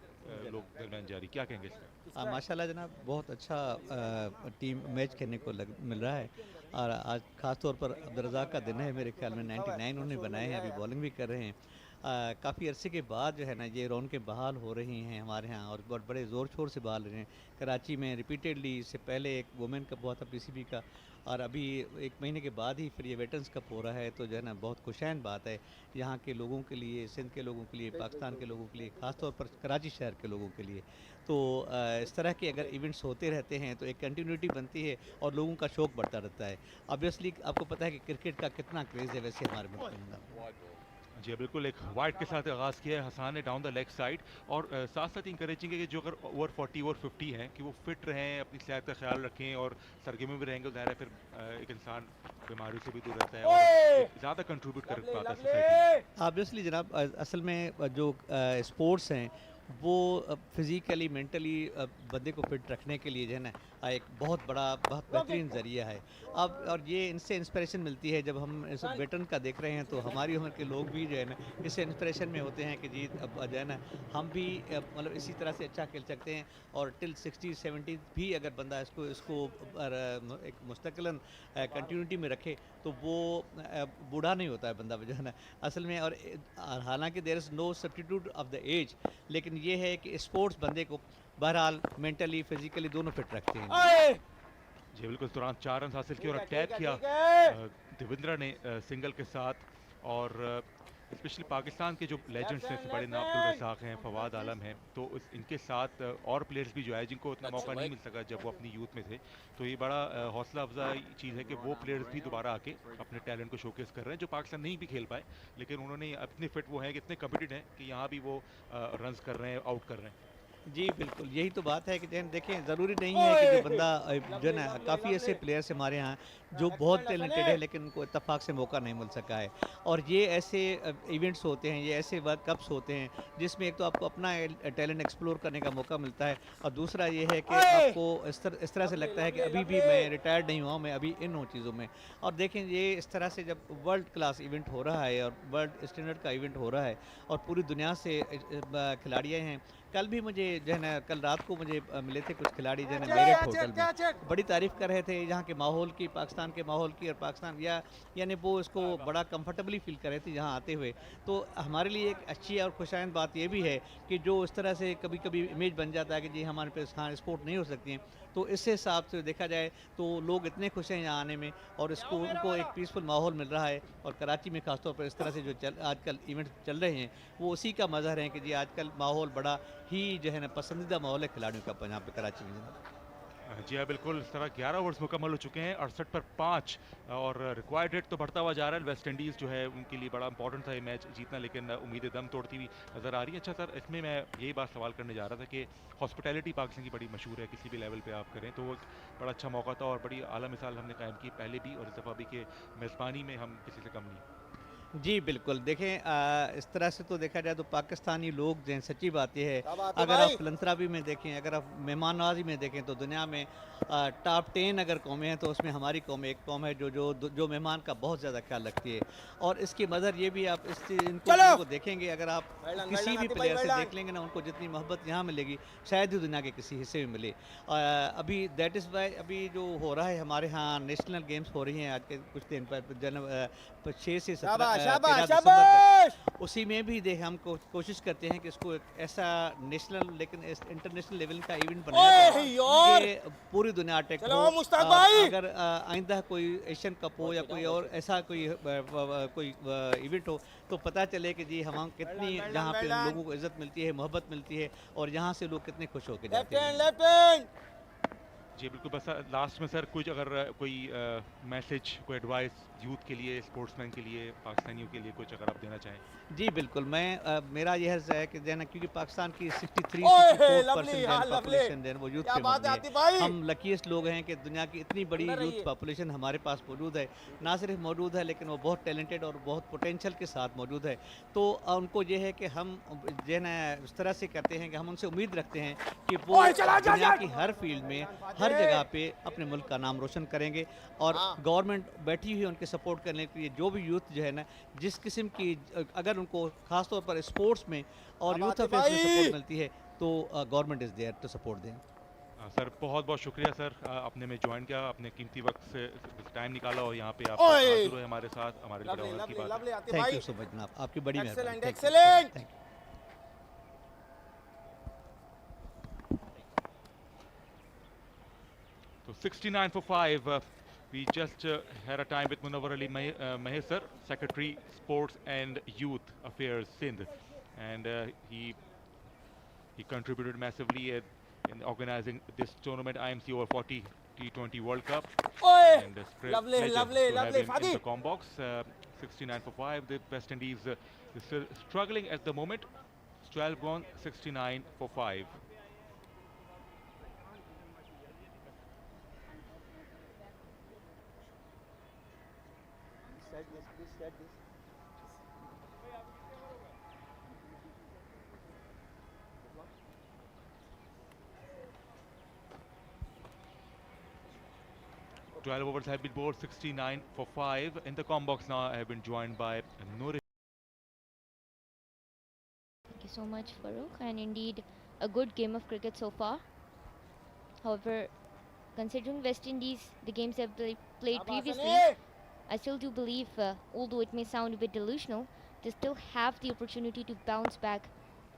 लोग दरमियान जारी, क्या कहेंगे इस पर? माशाल्लाह जनाब, बहुत अच्छा टीम मैच खेलने को मिल रहा है। और आज ख़ास तौर पर अब्दुर्रज़ाक का दिन है, मेरे ख्याल में 99 उन्होंने बनाए हैं, अभी बॉलिंग भी कर रहे हैं। काफ़ी अरसे के बाद जो है ना ये रौनकें बहाल हो रही हैं हमारे यहाँ, और बहुत बड़े ज़ोर शोर से बहाल रहे हैं। कराची में रिपीटेडली, इससे पहले एक वुमेन कप हुआ था पीसीबी का, और अभी 1 महीने के बाद ही फिर ये वेटरन्स कप हो रहा है। तो जो है ना बहुत खुशैन बात है यहाँ के लोगों के लिए, सिंध के लोगों के लिए, पाकिस्तान के लोगों के लिए, ख़ास तौर पर कराची शहर के लोगों के लिए। तो इस तरह के अगर इवेंट्स होते रहते हैं तो एक कंटिन्यूटी बनती है और लोगों का शौक़ बढ़ता रहता है। ऑब्वियसली आपको पता है कि क्रिकेट का कितना क्रेज़ है वैसे हमारे मुल्क में। जी बिल्कुल, एक वाइड के साथ आगाज़ किया है हसन ने डाउन द लेग साइड, और साथ साथ इंकरेजिंग है कि जो अगर ओवर 40 ओवर 50 हैं कि वो फिट रहें, अपनी सेहत का ख्याल रखें और सरगर्मी में भी रहेंगे, ज़ाहिर है फिर एक इंसान बीमारियों से भी दूर रहता है और ज़्यादा कंट्रीब्यूट कर पाता है सोसाइटी। ऑब्वियसली जनाब, असल में जो स्पोर्ट्स हैं वो फिज़िकली मेंटली बंदे को फिट रखने के लिए जो है ना एक बहुत बड़ा, बहुत बेहतरीन ज़रिया है। अब और ये इनसे इंस्पिरेशन मिलती है, जब हम इस वेटरन का देख रहे हैं तो हमारी उम्र के लोग भी जो है ना इससे इंस्पिरेशन में होते हैं कि जी अब जो है ना हम भी मतलब इसी तरह से अच्छा खेल सकते हैं, और टिल 60-70 भी अगर बंदा इसको इसको एक मुस्तकिलन कंटिन्यूटी में रखे तो वो बूढ़ा नहीं होता है बंदा जो है ना असल में। और हालांकि there is no substitute of the age, लेकिन ये है कि स्पोर्ट्स बंदे को बहरहाल मेंटली फिजिकली दोनों फिट रखते हैं। जी बिल्कुल, तुरंत 4 रन हासिल किए और अटैक किया देवेंद्र ने सिंगल के साथ, और स्पेशली पाकिस्तान के जो लेजेंड्स हैं, बड़े नाम अब्दुल रज़ाक हैं, फवाद आलम हैं, तो इनके साथ और प्लेयर्स भी जो है जिनको उतना मौका नहीं मिल सका जब वो अपनी यूथ में थे, तो ये बड़ा हौसला अफजा चीज़ है कि वो प्लेयर्स भी दोबारा आके अपने टैलेंट को शोकेस कर रहे हैं, जो पाकिस्तान नहीं भी खेल पाए, लेकिन उन्होंने अपने फिट वो हैं कि इतने कमिटेड हैं कि यहाँ भी वो रन्स कर रहे हैं, आउट कर रहे हैं। जी बिल्कुल, यही तो बात है कि देखें, ज़रूरी नहीं है कि जो बंदा जो है ना, काफ़ी ऐसे प्लेयर्स हमारे यहाँ जो बहुत टैलेंटेड है लेकिन उनको इत्तफाक से मौका नहीं मिल सका है। और ये ऐसे इवेंट्स होते हैं, ये ऐसे वर्ल्ड कप्स होते हैं जिसमें एक तो आपको अपना टैलेंट एक्सप्लोर करने का मौका मिलता है, और दूसरा ये है कि आपको इस तरह से लगता है कि अभी भी मैं रिटायर्ड नहीं हुआ, मैं अभी इन हूँ चीज़ों में। और देखें, ये इस तरह से जब वर्ल्ड क्लास इवेंट हो रहा है और वर्ल्ड स्टैंडर्ड का इवेंट हो रहा है और पूरी दुनिया से खिलाड़ी हैं। कल भी मुझे जो है ना, कल रात को मुझे मिले थे कुछ खिलाड़ी जो है ना मेरठ होटल में, बड़ी तारीफ़ कर रहे थे यहाँ के माहौल की, पाकिस्तान के माहौल की, और पाकिस्तान यानी वो इसको बड़ा कंफर्टेबली फील कर रहे थे यहाँ आते हुए। तो हमारे लिए एक अच्छी और खुशाइंद बात ये भी है कि जो इस तरह से कभी कभी इमेज बन जाता है कि जी हमारे पास हाँ स्पोर्ट नहीं हो सकती हैं, तो इस हिसाब से देखा जाए तो लोग इतने खुश हैं यहाँ आने में, और इसको उनको एक पीसफुल माहौल मिल रहा है। और कराची में खासतौर पर इस तरह से जो आजकल इवेंट चल रहे हैं वो उसी का मज़हर है कि जी आजकल माहौल बड़ा ही जो है ना पसंदीदा माहौल है खिलाड़ियों का यहाँ पे कराची में। जी हाँ बिल्कुल, इस तरह 11 ओवर्स मुकम्मल हो चुके हैं, 68 पर 5, और रिक्वायर्ड रेट तो बढ़ता हुआ जा रहा है। वेस्ट इंडीज़ जो है उनके लिए बड़ा इंपॉर्टेंट था ये मैच जीतना, लेकिन उम्मीदें दम तोड़ती हुई नज़र आ रही है। अच्छा सर, इसमें मैं यही बात सवाल करने जा रहा था कि हॉस्पिटैलिटी पाकिस्तान की बड़ी मशहूर है, किसी भी लेवल पे आप करें तो एक बड़ा अच्छा मौका था और बड़ी आला मिसाल हमने कायम की पहले भी और इस दफ़ा भी कि मेज़बानी में हम किसी से कम नहीं। जी बिल्कुल, देखें इस तरह से तो देखा जाए तो पाकिस्तानी लोग जो हैं, सच्ची बात यह है, अगर आप फिलंथरापी में देखें, अगर आप मेहमान नवाजी में देखें, तो दुनिया में टॉप 10 अगर कौमें हैं तो उसमें हमारी कौम एक कौम है जो मेहमान का बहुत ज़्यादा ख्याल रखती है। और इसकी मदर ये भी आप इनको देखेंगे, अगर आप किसी भी प्लेयर से देख लेंगे ना, उनको जितनी मोहब्बत यहाँ मिलेगी शायद ही दुनिया के किसी हिस्से में मिले। अभी दैट इज़ वाई अभी जो हो रहा है हमारे यहाँ नेशनल गेम्स हो रही हैं आज के कुछ दिन पर 6 से 17 दिसंबर, उसी में भी हम कोशिश करते हैं कि इसको एक ऐसा नेशनल लेकिन इंटरनेशनल लेवल का इवेंट बनाया जाए कि पूरी दुनिया अटैक हो। अगर आइंदा कोई एशियन कप हो या कोई और ऐसा कोई इवेंट हो तो पता चले कि जी हम कितनी यहाँ पे लोगों को इज्जत मिलती है, मोहब्बत मिलती है, और यहाँ से लोग कितने खुश होकर जाते हैं। जी बिल्कुल, बस लास्ट में सर कुछ अगर कोई मैसेज, कोई एडवाइस यूथ के लिए, स्पोर्ट्समैन के लिए, पाकिस्तानियों के लिए कुछ अगर आप देना चाहें। जी बिल्कुल, मैं मेरा यह है कि जो है ना, क्योंकि पाकिस्तान की 63 ओए 64% लवली, जो हाँ है लवली, पॉपुलेशन जो है वो यूथ क्या पे बात है मबनी है। आतिफ भाई। हम लकीस्ट लोग हैं कि दुनिया की इतनी बड़ी अंदर यूथ रहिए। पॉपुलेशन हमारे पास मौजूद है। ना सिर्फ मौजूद है, लेकिन वो बहुत टैलेंटेड और बहुत पोटेंशियल के साथ मौजूद है। तो उनको ये है कि हम जो है ना इस तरह से कहते हैं कि हम उनसे उम्मीद रखते हैं कि वो ओए चला जा दुनिया जा। की हर फील्ड में, हर जगह पे अपने मुल्क का नाम रोशन करेंगे। और हाँ। गवर्नमेंट बैठी हुई है उनके सपोर्ट करने के लिए। जो भी यूथ जो है ना, जिस किस्म की अगर उनको खास तौर पर स्पोर्ट्स में और अब यूथ आतिफ अफेयर्स में भाई। सपोर्ट मिलती है, तो government is there to support them. Sir बहुत बहुत शुक्रिया सर, आपने में ज्वाइन किया, अपने कीमती वक्त से टाइम निकाला और यहाँ पे आप ओए हाजिर हुए हमारे साथ, हमारे लिए बड़े लवली ऑनर की लवली बात है। लवली आतिफ थैंक भाई। यू सो मच जनाब, आपकी बड़ी मेहरबानी। Excellent thank you, excellent. Thank you. So 69 for 5. We just had a time with Munawar Ali Mahesar, Secretary Sports and Youth Affairs Sindh, and he contributed massively in organizing this tournament, IMC over 40 T20 World Cup, ओए and it's a lovely pleasure lovely to have lovely him in फादी। the com box. 69 for 5. The West Indies is still struggling at the moment. 12 gone, 69 for 5. this. 12 overs have been bowled, 69 for 5. In the com box now, I have been joined by Noor. Thank you so much, Farooq. And indeed, a good game of cricket so far. However, considering West Indies, the games they've played previously, I still do believe, although it may sound a bit delusional, they still have the opportunity to bounce back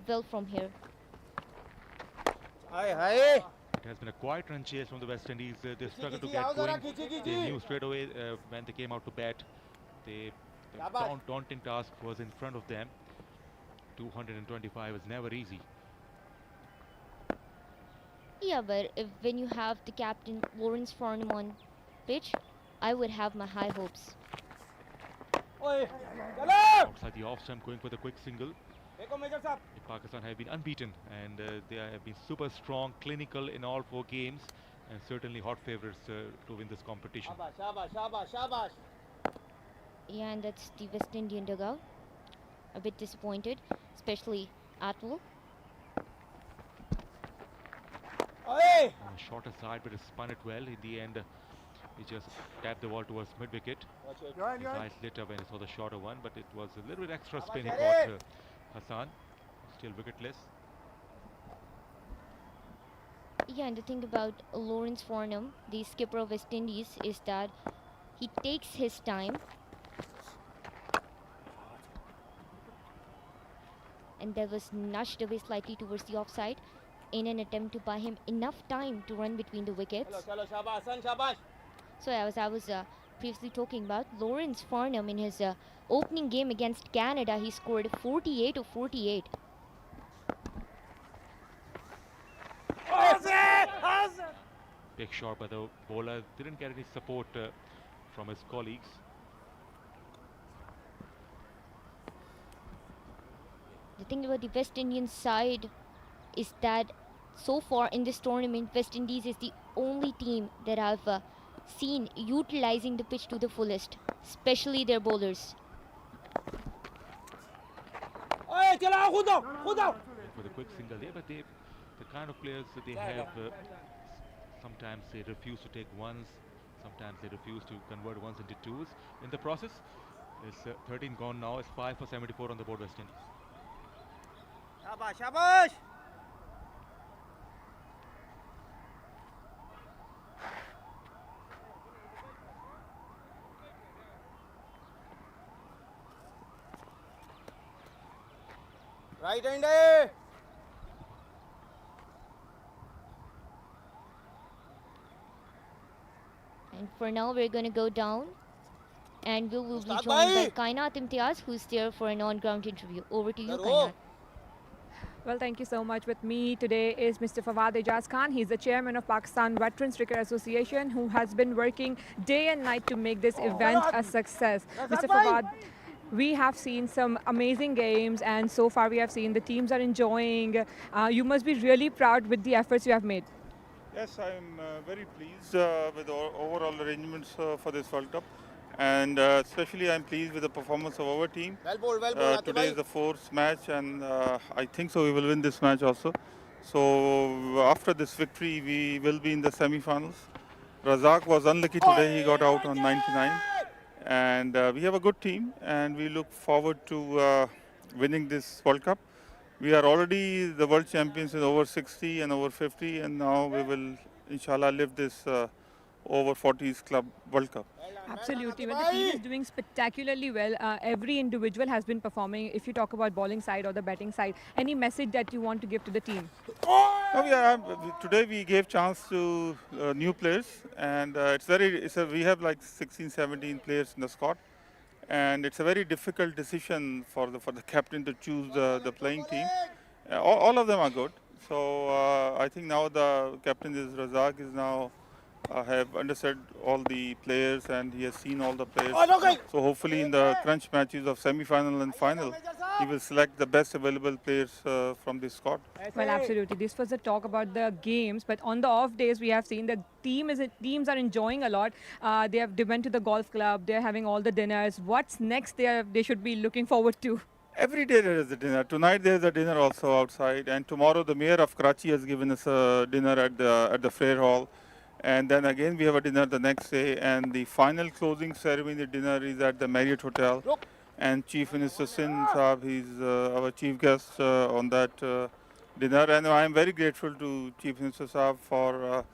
well from here. Hi hi. It has been a quiet run chase from the West Indies. They struggled to खींची, get आओ जरा, going. खींची, They खींची। knew straight away when they came out to bat. The शाबाश। daunting task was in front of them. 225 is never easy. Yeah, but when you have the captain Lawrence Farnham on pitch, I would have my high hopes. ओए चलो। Outside the off stump, going for the quick single. देखो major साहब। Pakistan have been unbeaten, and they have been super strong, clinical in all 4 games, and certainly hot favorites to win this competition. शाबाश शाबाश शाबाश शाबाश। Yeah, and that's the West Indian dugout. A bit disappointed, especially Atul. ओए। Shorter side, but he spun it well. In the end, he just tapped the ball towards mid-wicket. His eyes lit up when he saw the shorter one, but it was a little bit extra spin he got Hassan. Still wicketless. Yeah, and the thing about Lawrence Farnham, the skipper of West Indies, is that he takes his time. And that was nudged away slightly towards the offside in an attempt to buy him enough time to run between the wickets. चलो चलो शाबाश सन शाबाश। So as I was previously talking about, Lawrence Farnham in his opening game against Canada, he scored 48 of 48. Big shot by the bowler. Didn't get any support from his colleagues. The thing about the West Indian side is that so far in this tournament, West Indies is the only team that I've seen utilizing the pitch to the fullest, especially their bowlers. ओए चलाओ कूदो कूदो। For the quick single there, but the kind of players that they have, sometimes they refuse to take ones, sometimes they refuse to convert ones into twos. In the process, it's 13 gone now. It's 5 for 74 on the board, West Indies. शाबाश शाबाश। Right hand है। And for now, we're going to go down, and we will be Ustad joined by bhai. Kainat Imtiaz, who's there for an on-ground interview. Over to you, Daro. Kainat. Well, thank you so much. With me today is Mr. Fawad Ijaz Khan. He's the chairman of Pakistan Veterans Cricket Association, who has been working day and night to make this event a success. Mr. Fawad, we have seen some amazing games, and so far we have seen the teams are enjoying. You must be really proud with the efforts you have made. Yes, I am very pleased with the overall arrangements for this World Cup, and especially I am pleased with the performance of our team. Today is the fourth match, and I think so we will win this match also. So after this victory, we will be in the semi-finals. Razak was unlucky today; he got out on 99, and we have a good team, and we look forward to winning this World Cup. We are already the world champions in over 60 and over 50, and now we will, inshallah, live this over 40s club World Cup. Absolutely. Well, the team is doing spectacularly well. Every individual has been performing. If you talk about bowling side or the batting side, any message that you want to give to the team? Today we gave chance to new players, and we have like 16, 17 players in the squad. And it's a very difficult decision for the captain to choose the playing team. All of them are good. So I think now the captain is Razak is now have understood all the players, and he has seen all the players. So hopefully in the crunch matches of semi-final and final, he will select the best available players from this squad. Well, absolutely. This was a talk about the games, but on the off days, we have seen that teams are enjoying a lot. They went to the golf club. They're having all the dinners. What's next? They should be looking forward to. Every day there is a dinner. Tonight there is a dinner also outside, and tomorrow the mayor of Karachi has given us a dinner at the Fair Hall, and then again we have a dinner the next day, and the final closing ceremony dinner is at the Marriott Hotel, and Chief Minister Sindh Saab, he's our chief guest on that dinner, and I am very grateful to Chief Minister Saab for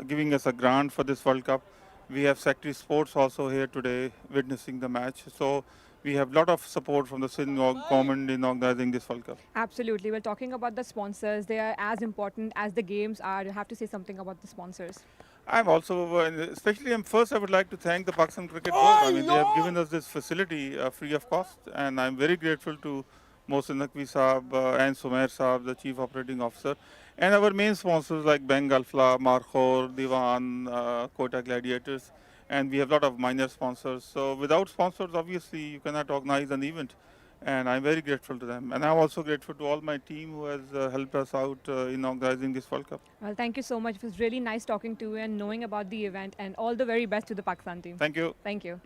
giving us a grant for this World Cup. We have Secretary Sports also here today witnessing the match. So we have a lot of support from the Sindh government in organizing this World Cup. Absolutely. Well, talking about the sponsors, they are as important as the games are. You have to say something about the sponsors. I'm also, especially first I would like to thank the Pakistan Cricket Board. I mean, they have given us this facility free of cost, and I'm very grateful to Mohsin Naqvi Saab and Sumair Saab, the Chief Operating Officer, and our main sponsors like Bengal Fla, Markhor, Diwan, Kota Gladiators, and we have a lot of minor sponsors. So without sponsors, obviously, you cannot organize an event, and I'm very grateful to them. And I'm also grateful to all my team who has helped us out in organizing this World Cup. Well, thank you so much. It was really nice talking to you and knowing about the event, and all the very best to the Pakistan team. Thank you. Thank you.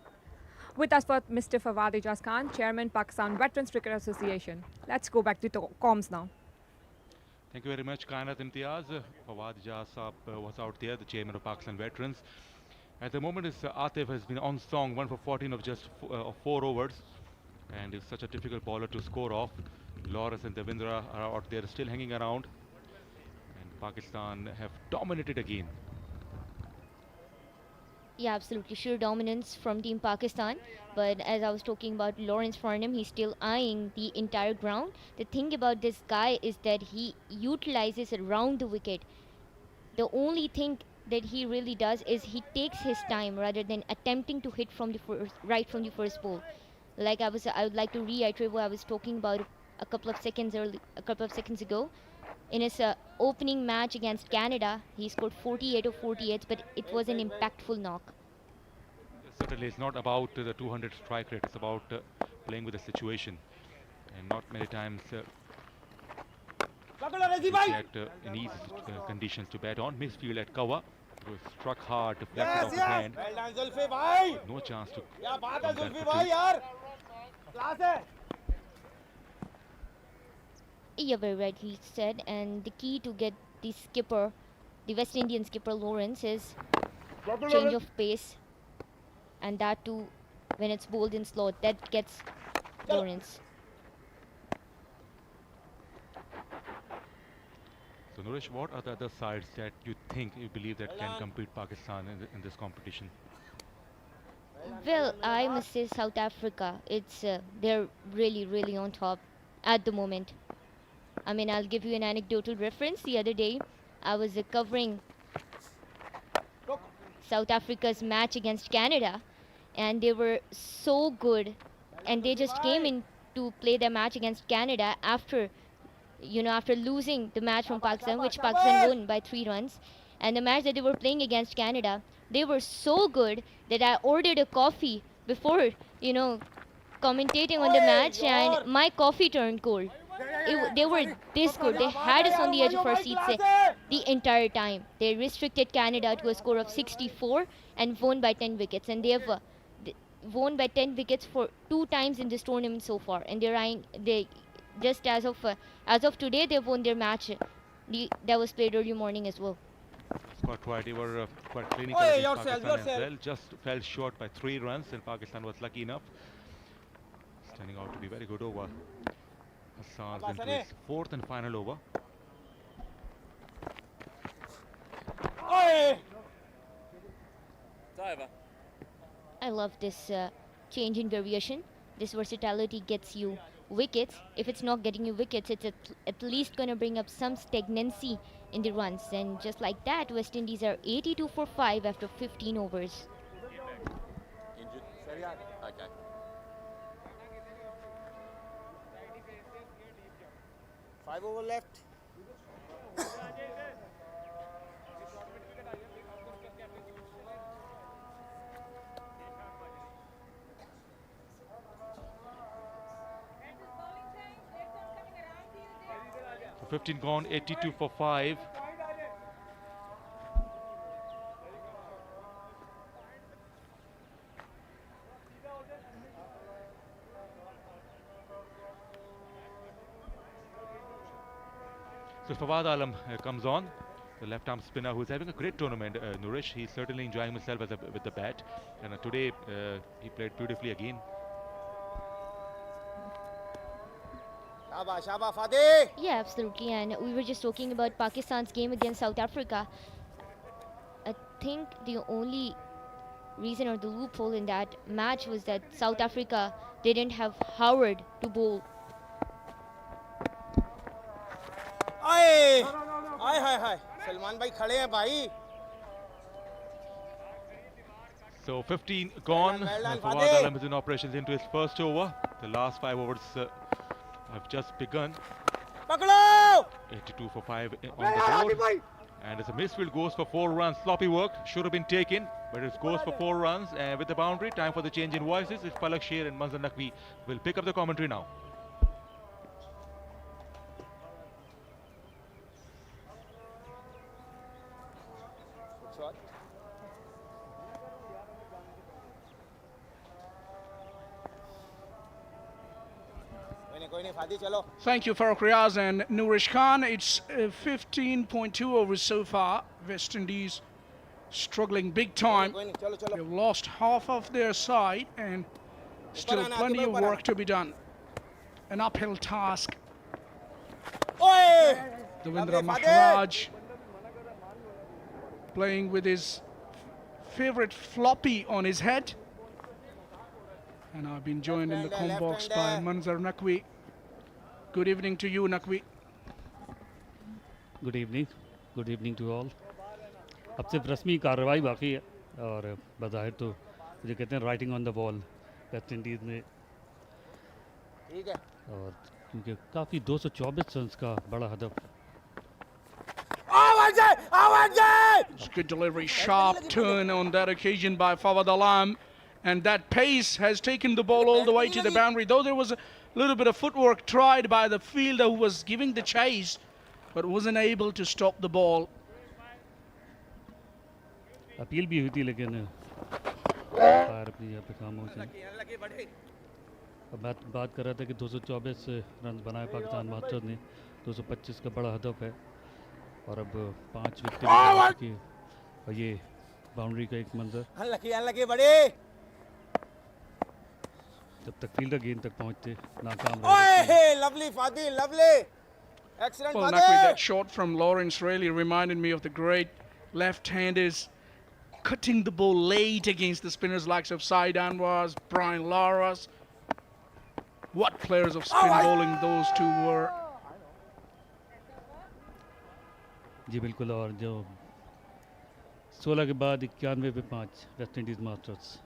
With us was Mr. Fawad Ijaz Khan, Chairman, Pakistan Veterans Cricket Association. Let's go back to comms now. Thank you very much, Kainat Imtiaz. Fawad Ijaz Saab was out there, the Chairman of Pakistan Veterans. At the moment, Atif has been on song, 1 for 14 of just 4 overs. And is such a difficult bowler to score off. Lawrence and Devendra are out there still hanging around. And Pakistan have dominated again. Yeah, absolutely. Sure dominance from Team Pakistan. But as I was talking about Lawrence Farnham, he's still eyeing the entire ground. The thing about this guy is that he utilizes around the wicket. The only thing that he really does is he takes his time rather than attempting to hit from the right from the first ball. Like I would like to reiterate what I was talking about a couple of seconds ago. In his opening match against Canada, he scored 48 of 48, but it was an impactful knock. Certainly, it's not about the 200 strike rate. It's about playing with the situation, and not many times in easy conditions to bat on. Misfield at cover. It was struck hard, deflected off his hand. No chance to come back for two. Yeah, very rightly said. And the key to get the skipper, the West Indian skipper Lawrence, is change of pace, and that too when it's bowled in slot. That gets Lawrence. So Nourish, what are the other sides that you believe that can compete Pakistan in this competition? Well, I must say South Africa. They're really on top at the moment. I mean, I'll give you an anecdotal reference. The other day, I was covering South Africa's match against Canada, and they were so good, and they just came in to play their match against Canada after after losing the match from Pakistan, which Pakistan won by 3 runs, and the match that they were playing against Canada, they were so good that I ordered a coffee before, commentating on the match, and my coffee turned cold. They were this good. They had us on the edge of our seats the entire time. They restricted Canada to a score of 64 and won by 10 wickets. And they have won by 10 wickets for 2 times in this tournament so far. And they just as of today, they've won their match that was played early morning as well. Quite right. They were quite clinical against Pakistan as well. Just fell short by 3 runs, and Pakistan was lucky enough. It's turning out to be very good over. Hassan's into his 4th and final over. I love this change in variation. This versatility gets you wickets. If it's not getting you wickets, it's at least going to bring up some stagnancy in the runs. And just like that, West Indies are 82 for 5 after 15 overs. Okay. 5 over left. So 15 gone, 82 for 5. So Fawad Alam comes on, the left-arm spinner who's having a great tournament. Nourish, he's certainly enjoying himself with the bat, and today he played beautifully again. Yeah, absolutely. And we were just talking about Pakistan's game against South Africa. I think the only reason or the loophole in that match was that South Africa didn't have Howard to bowl. Salman bhai khade hain bhai. So 15 gone. Fawad Alam is in operations into his first over. The last 5 overs have just begun. 82 for 5 on the board. And as a misfield goes for 4 runs. Sloppy work, should have been taken, but it goes for 4 runs. And with the boundary, time for the change in voices. If Palak Sher and Manzar Naqvi will pick up the commentary now. Thank you, Farooq Riaz and Nourish Khan. It's 15.2 overs so far. West Indies struggling big time. They've lost half of their side and still plenty of work to be done. An uphill task. Devendra Maharaj playing with his favorite floppy on his head. And I've been joined in the com box by Manzar Naqvi. Good evening to you, Naqvi. Good evening to all. अब सिर्फ रस्मी कार्रवाई बाकी है और बज़ाहिर तो जो कहते हैं writing on the wall West Indies में, और क्योंकि काफ़ी 224 रन्स का बड़ा हदफ. Good delivery, sharp turn on that occasion by Fawad Alam, and that pace has taken the ball all the way to the boundary. Though there was a little bit of footwork tried by the fielder who was giving the chase, but wasn't able to stop the ball. Appeal भी हुई थी लेकिन fire अपनी यहाँ पे खामोश है. अब बात कर रहा था कि 224 रन बनाए पाकिस्तान मास्टर्स ने, 225 का बड़ा हदफ है और अब 5 विकेट की, और ये बाउंड्री का एक मंजर. जब तक फील्डर गेंद तक पहुंचते नाकाम रहे. Lovely Fadil, lovely. Excellent. Well, Naqvi, that shot from Lawrence really reminded me of the great left-handers cutting the ball late against the spinners likes of Said Anwar, Brian Laras. What players of spin bowling those two were. जी बिल्कुल. और जो 16 के बाद 91 पे 5 West Indies masters.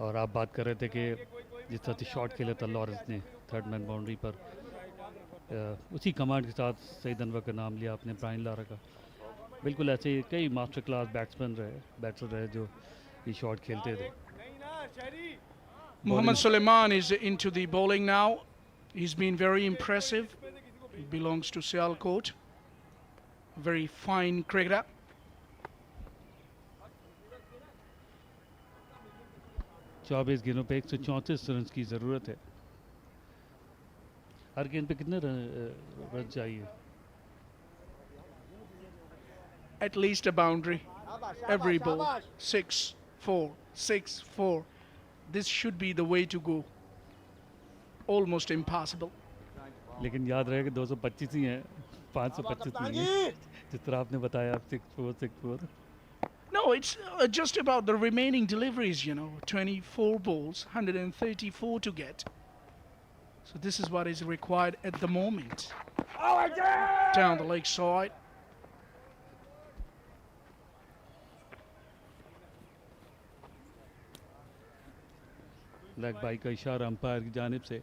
और आप बात कर रहे थे कि जिस तरह से शॉट खेला था लॉरेंस ने थर्ड मैन बाउंड्री पर, उसी कमांड के साथ सईद अनवर का नाम लिया आपने, ब्रायन लारा का। बिल्कुल ऐसे ही कई मास्टर क्लास बैट्समैन रहे जो ये शॉट खेलते थे। Mohammad Suleiman is into the bowling now. He's been very impressive. He belongs to Sialkot. Very fine cricketer. चौबीस गेंदों पे 134 रन की ज़रूरत है। हर गेंद पे कितने रन चाहिए? At least a boundary. Every ball. 6, 4, 6, 4. This should be the way to go. Almost impossible. लेकिन याद रहे कि 225 ही हैं, 525 नहीं है, जिस तरह आपने बताया 6-4. No, it's just about the remaining deliveries, 24 balls, 134 to get. So this is what is required at the moment. Down the leg side. Leg bye का इशारा अंपायर की जानिब से।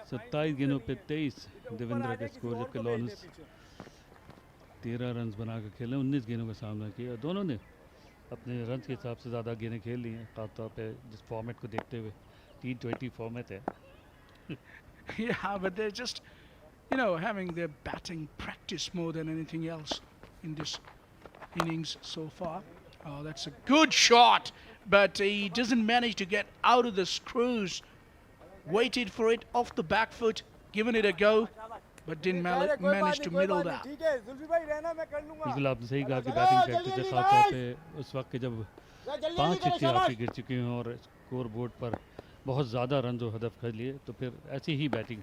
27 गेंदों पे 23 देवेंद्र का स्कोर, जबकि लॉरेंस 13 रन बनाकर खेले, 19 गेंदों का सामना किया। दोनों ने अपने रन के हिसाब से ज़्यादा गेंदें खेल ली हैं, खासतौर पे जिस फॉर्मेट को देखते हुए। T20 फॉर्मेट है। Yeah, but they're just, having their batting practice more than anything else in this innings so far. Oh, that's a good shot, but he doesn't manage to get out of the screws. Waited for it off the back foot, given it a go, but didn't manage to middle that. बिल्कुल आपने सही कहा कि batting practice के साथ साथ उस वक्त के जब 5 छक्के आपके गिर चुके हैं और स्कोर बोर्ड पर बहुत ज़्यादा रन जो हदफ कर लिए, तो फिर ऐसी ही बैटिंग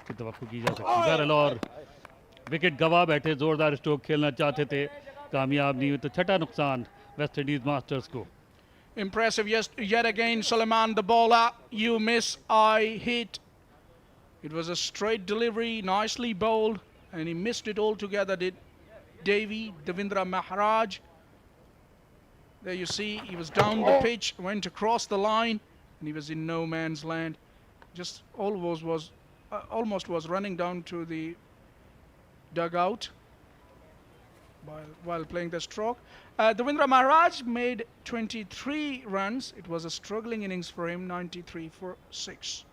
की तवक्को की जा सकती है। और विकेट गवा बैठे, ज़ोरदार स्ट्रोक खेलना चाहते थे, कामयाब नहीं हुए, तो छठा नुकसान वेस्ट इंडीज़ मास्टर्स को। Impressive yet again, Suleiman the bowler. You miss, I hit. It was a straight delivery, nicely bowled, and he missed it altogether, did Devendra Maharaj. There you see, he was down the pitch, went across the line, and he was in no man's land. Just almost was running down to the dugout while playing the stroke. Devendra Maharaj made 23 runs. It was a struggling innings for him, 93 for 6.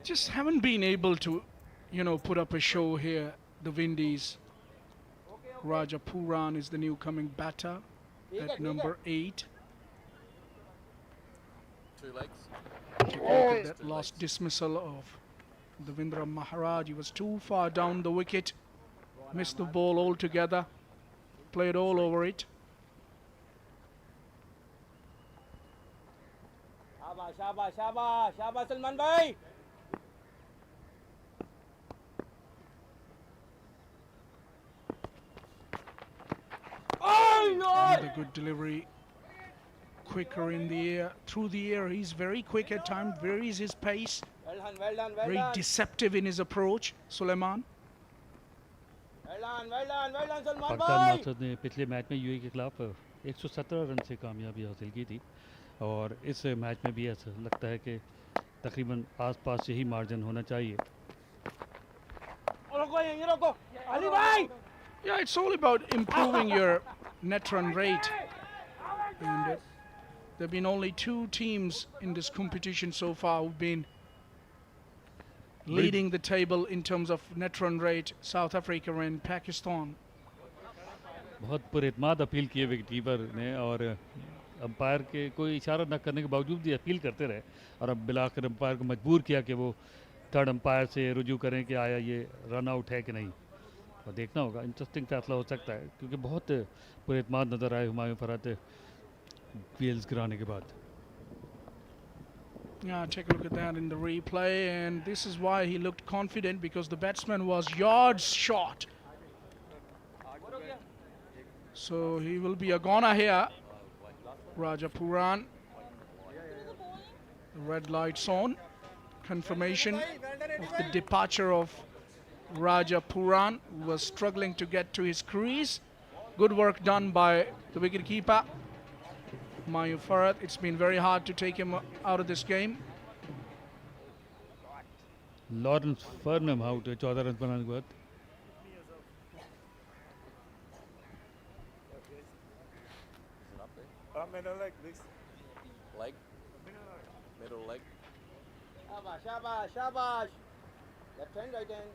Just haven't been able to, put up a show here. The Windies. Raja Puran is the new coming batter at number 8. Two legs. Take a look at that last dismissal of Devendra Maharaj. He was too far down the wicket. Missed the ball altogether. Played all over it. शाबाश सलमान भाई। Another good delivery. Quicker in the air, through the air. He's very quick at times, varies his pace. well done. Very deceptive in his approach, Suleiman. Well done, Salman Pakistan भाई। Masters ने पिछले match में UAE के खिलाफ 117 run से कामयाबी हासिल की थी, और इस मैच में भी ऐसा लगता है कि तकरीबन आसपास यही मार्जिन होना चाहिए। रोको अली भाई। Yeah, it's all about improving your net run rate. And there have been only 2 teams in this competition so far who've been leading the table in terms of net run rate, South Africa and Pakistan. बहुत पुरएतमाद appeal की है wicketkeeper ने, और umpire के कोई इशारा न करने के बावजूद भी अपील करते रहे और अब बिलाकर अंपायर को मजबूर किया कि वो थर्ड अंपायर से रुजू करें कि आया ये रन आउट है कि नहीं। और देखना होगा, इंटरेस्टिंग फैसला हो सकता है क्योंकि बहुत पुरएतमाद नज़र आए हुमायूं फरहत गेल्स गिराने के बाद। Yeah, take a look at that in the replay, and this is why he looked confident, because the batsman was yards short. So he will be a goner here. Rajapuran. The red lights on. Confirmation of the departure of Rajapuran, who was struggling to get to his crease. Good work done by the wicketkeeper, Humayun Farhad. It's been very hard to take him out of this game. Lawrence Furnham out है 14 run बनाने के बाद। Middle leg, please. Leg. Middle leg. Shabash, shabash, shabash. Left hand, right hand.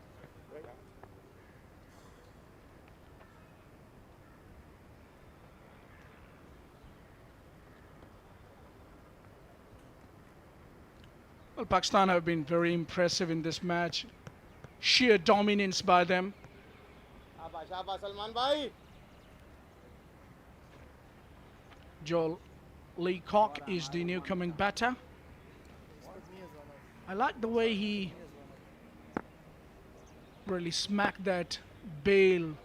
Well, Pakistan have been very impressive in this match. Sheer dominance by them. Shabash, shabash, Salman bhai. Joel Leacock is the new coming batter. I like the way he really smacked that bail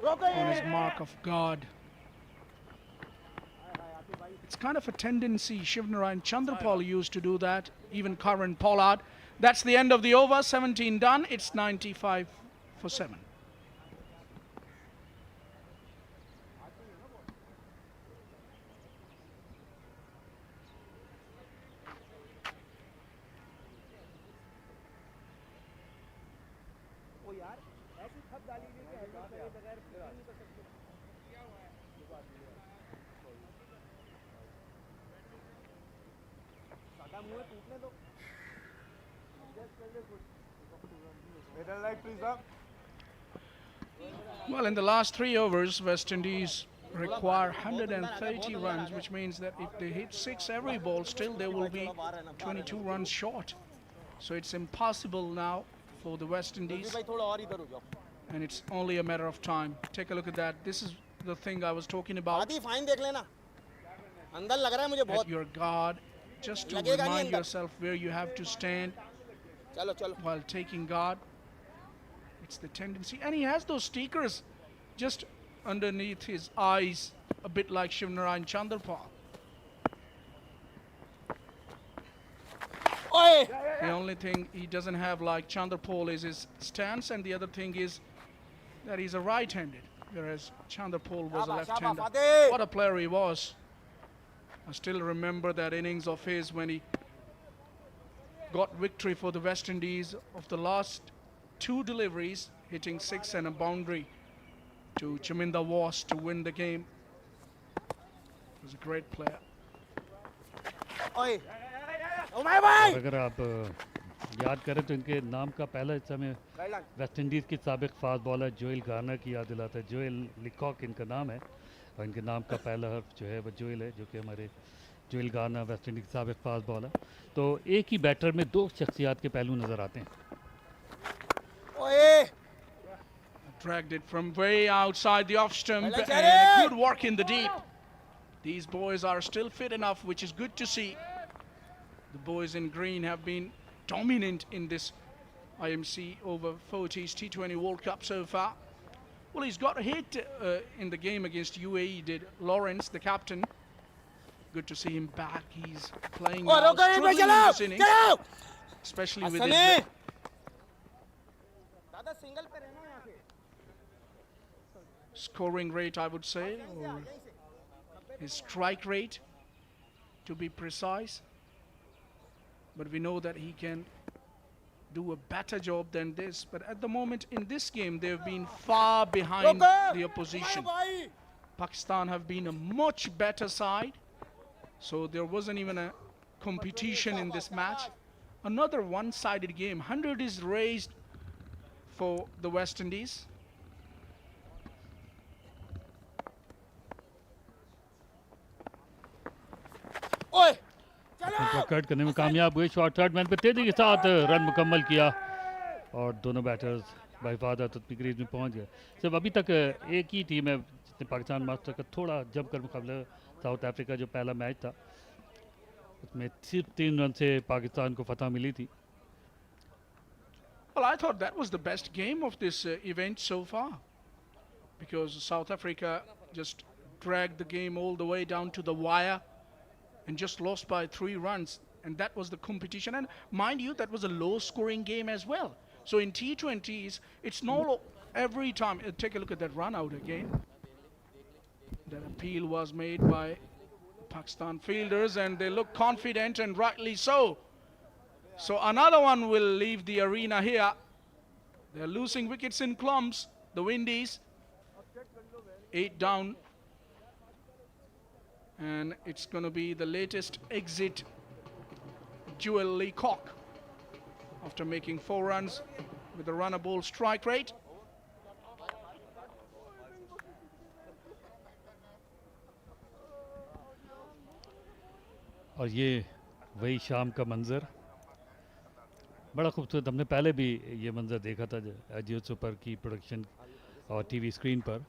on his mark of God. It's kind of a tendency. Shivnarayan Chandrapal used to do that, even Karan Pollard. That's the end of the over. 17 done. It's 95 for 7. Middle leg, please, up. Well, in the last 3 overs, West Indies require 130 runs, which means that if they hit 6 every ball, still they will be 22 runs short. So it's impossible now for the West Indies, and it's only a matter of time. Take a look at that. This is the thing I was talking about. At your guard, just to remind yourself where you have to stand while taking guard. It's the tendency, and he has those stickers just underneath his eyes, a bit like Shivnarayan Chandrapal. The only thing he doesn't have like Chandrapal is his stance, and the other thing is that he's a right-handed, whereas Chandrapal was a left-hander. What a player he was. I still remember that innings of his when he got victory for the West Indies of the last 2 deliveries, hitting 6 and a boundary to Chaminda Was to win the game. He was a great player. और अगर आप याद करें तो इनके नाम का पहला हिस्सा में वेस्ट इंडीज़ की साबिक फास्ट बॉलर जोएल गार्नर की याद दिलाता है। जोएल लिकॉक इनका नाम है और इनके नाम का पहला हर्फ जो है वो जोएल है, जो कि हमारे जोएल गार्नर वेस्ट इंडीज़ की साबिक फास्ट बॉलर। तो एक ही बैटर में 2 शख्सियात के पहलू नज़र आते हैं। Dragged it from way outside the off stump, and good work in the deep. These boys are still fit enough, which is good to see. The boys in green have been dominant in this IMC over 40s T20 World Cup so far. Well, he's got a hit in the game against UAE, did Lawrence, the captain. Good to see him back. He's playing now, struggling in this innings, especially with his scoring rate, I would say, or his strike rate, to be precise. But we know that he can do a better job than this. But at the moment in this game, they've been far behind the opposition. Pakistan have been a much better side, so there wasn't even a competition in this match. Another one-sided game. 100 is raised for the West Indies. अपने को cut करने में कामयाब हुए। Shot third man पे तेजी के साथ रन मुकम्मल किया और दोनों बैटर्स बाहिफाजत अपनी क्रीज में पहुंच गए। सिर्फ अभी तक एक ही टीम है जिसने पाकिस्तान मास्टर का थोड़ा जमकर मुकाबला, साउथ अफ्रीका जो पहला मैच था उसमें सिर्फ 3 रन से पाकिस्तान को फतह मिली थी। Well, I thought that was the best game of this event so far, because South Africa just dragged the game all the way down to the wire and just lost by 3 runs, and that was the competition. And mind you, that was a low-scoring game as well. So in T20s, it's not every time. Take a look at that run out again. That appeal was made by Pakistan fielders, and they look confident, and rightly so. So another one will leave the arena here. They're losing wickets in clumps, the Windies. 8 down. And it's going to be the latest exit, Jewel Leacock, after making 4 runs with a runner ball strike rate. और ये वही शाम का मंजर, बड़ा खूबसूरत। हमने पहले भी ये मंजर देखा था जियो सुपर की प्रोडक्शन और टीवी स्क्रीन पर।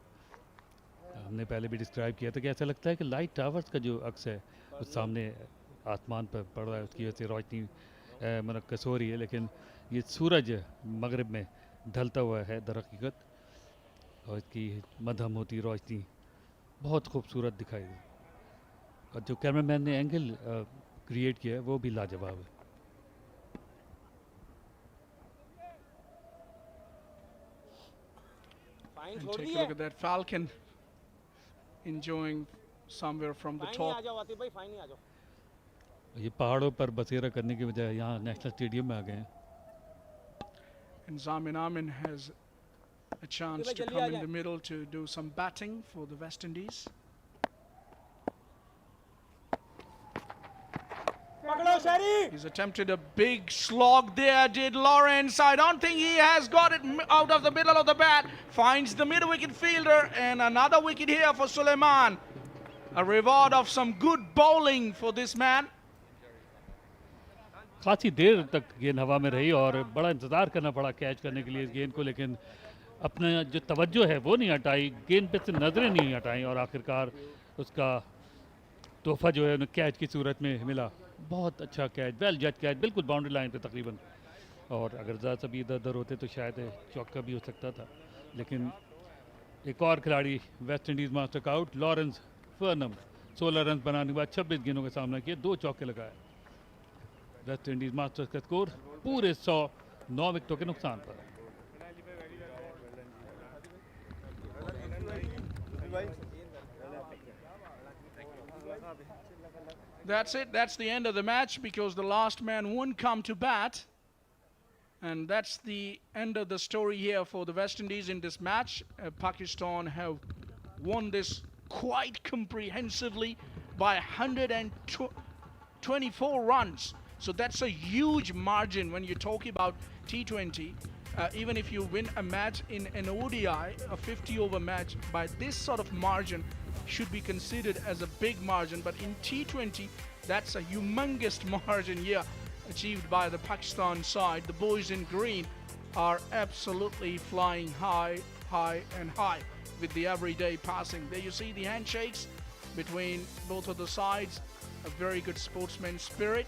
हमने पहले भी डिस्क्राइब किया था कि ऐसा लगता है कि लाइट टावर्स का जो अक्स है उस सामने आसमान पर पड़ रहा है, उसकी वजह से रोशनी मनक्कस हो रही है, लेकिन ये सूरज मगरिब में ढलता हुआ है दर हकीकत, और इसकी मध्यम होती रोशनी बहुत खूबसूरत दिखाई दी। और जो कैमरामैन ने एंगल क्रिएट किया है वो भी लाजवाब है। And take a look at that falcon enjoying somewhere from the top. ये पहाड़ों पर बसेरा करने के बजाय यहाँ नेशनल स्टेडियम में आ गए हैं। And Zamin Amin has a chance to come in the middle to do some batting for the West Indies. He's attempted a big slog there, did Lawrence. I don't think he has got it out of the middle of the bat. Finds the mid-wicket fielder, and another wicket here for Suleiman. A reward of some good bowling for this man. खासी देर तक गेंद हवा में रही और बड़ा इंतज़ार करना पड़ा कैच करने के लिए इस गेंद को, लेकिन अपना जो तवज्जो है वो नहीं हटाई, गेंद पे से नज़रें नहीं हटाई, और आखिरकार उसका तोहफा जो है उन्हें कैच की सूरत में मिला। बहुत अच्छा कैच, वेल जज कैच, बिल्कुल बाउंड्री लाइन पे तकरीबन, और अगर ज़्यादा सभी इधर उधर होते तो शायद चौका भी हो सकता था। लेकिन एक और खिलाड़ी वेस्ट इंडीज़ मास्टर का आउट, लॉरेंस फर्नम, 16 रन बनाने के बाद 26 गेंदों का सामना किया, 2 चौके लगाए। वेस्ट इंडीज़ मास्टर्स का स्कोर पूरे 100, 9 विकेटों के नुकसान पर। That's it. That's the end of the match, because the last man won't come to bat. And that's the end of the story here for the West Indies in this match. Pakistan have won this quite comprehensively by 124 runs. So that's a huge margin when you talk about T20. Even if you win a match in an ODI, a 50-over match, by this sort of margin should be considered as a big margin. But in T20, that's a humongous margin here achieved by the Pakistan side. The boys in green are absolutely flying high, high and high with the everyday passing. There you see the handshakes between both of the sides. A very good sportsman spirit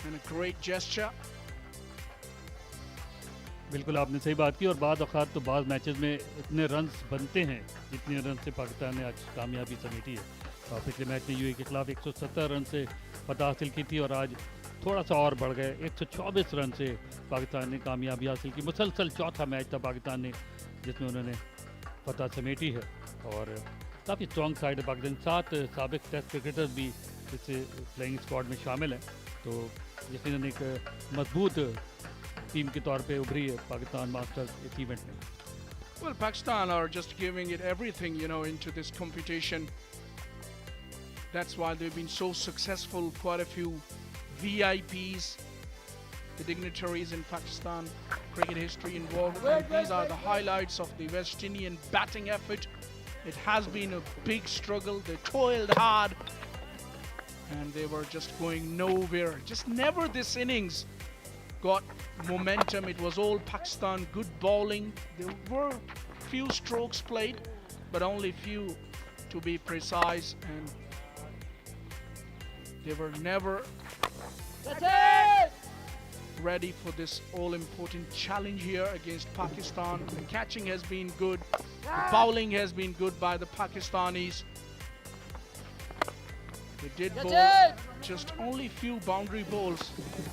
and a great gesture. बिल्कुल आपने सही बात की, और बाद औक़ात तो बाज़ मैचेस में इतने रन्स बनते हैं जितने रन से पाकिस्तान ने आज कामयाबी समेटी है। और पिछले मैच में यूएई के खिलाफ 170 रन से फतह हासिल की थी, और आज थोड़ा सा और बढ़ गए, 124 रन से पाकिस्तान ने कामयाबी हासिल की। मुसलसल चौथा मैच था पाकिस्तान ने जिसमें उन्होंने फतह समेटी है, और काफ़ी स्ट्रॉन्ग साइड है पाकिस्तान। 7 साबिक टेस्ट क्रिकेटर्स भी इस प्लेइंग स्क्वाड में शामिल हैं, तो यकीनन एक मजबूत टीम के तौर पे उभरी है पाकिस्तान मास्टर्स इस इवेंट में। Well, Pakistan are just giving it everything, you know, into this competition. That's why they've been so successful. Quite a few VIPs, the dignitaries in Pakistan cricket history involved. And these are the highlights of the West Indian batting effort. It has been a big struggle. They toiled hard and they were just going nowhere. Just never this innings got momentum. It was all Pakistan, good bowling. There were few strokes played, but only few to be precise, and they were never ready for this all-important challenge here against Pakistan. The catching has been good, the bowling has been good by the Pakistanis. They did bowl just only few boundary balls,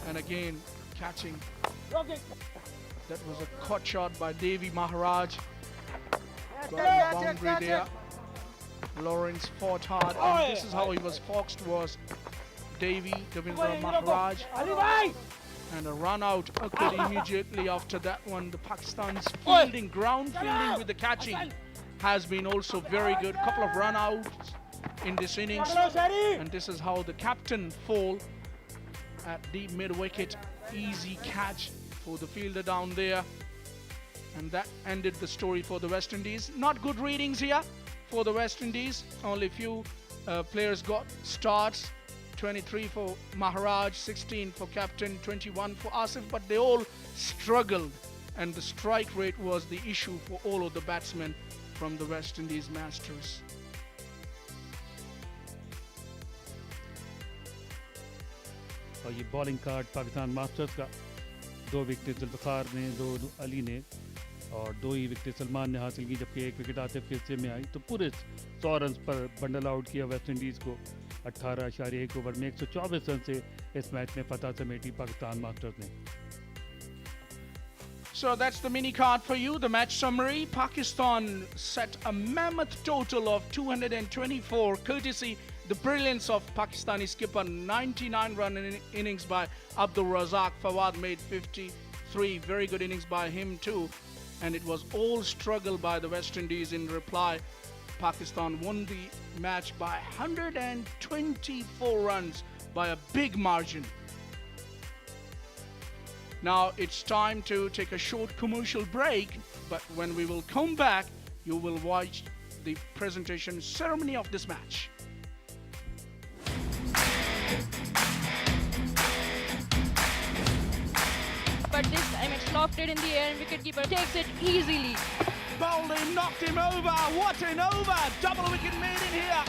and again catching. That was a caught shot by Devi Maharaj. Got the boundary there. Lawrence fought hard, and this is how he was foxed, was Devendra Maharaj. And a run out occurred immediately after that one. The Pakistan's fielding, ground fielding with the catching has been also very good. Couple of run outs in this innings, and this is how the captain fall at the mid-wicket. Easy catch for the fielder down there, and that ended the story for the West Indies. Not good readings here for the West Indies. Only few players got starts. 23 for Maharaj, 16 for captain, 21 for Asif, but they all struggled, and the strike rate was the issue for all of the batsmen from the West Indies Masters. और ये bowling card Pakistan masters का 2 wicket Zulfikar ने, 2 अली ने और 2 ही wicket Salman ने हासिल की, जबकि 1 विकेट आतिफ के हिस्से में आई। तो पूरे 100 रन पर बंडल आउट किया वेस्ट इंडीज़ को 18.1 ओवर में 124 रन से इस मैच में फतह समेटी पाकिस्तान मास्टर्स ने। So that's the mini card for you, the match summary. Pakistan set a mammoth total of 224, courtesy the brilliance of Pakistani skipper. 99-run innings by Abdul Razak. Fawad made 53, very good innings by him too. And it was all struggle by the West Indies. In reply, Pakistan won the match by 124 runs by a big margin. Now it's time to take a short commercial break, but when we will come back, you will watch the presentation ceremony of this match. But this time it's lofted in the air and wicketkeeper takes it easily. Bowling knocked him over. What an over! Double wicket made in here.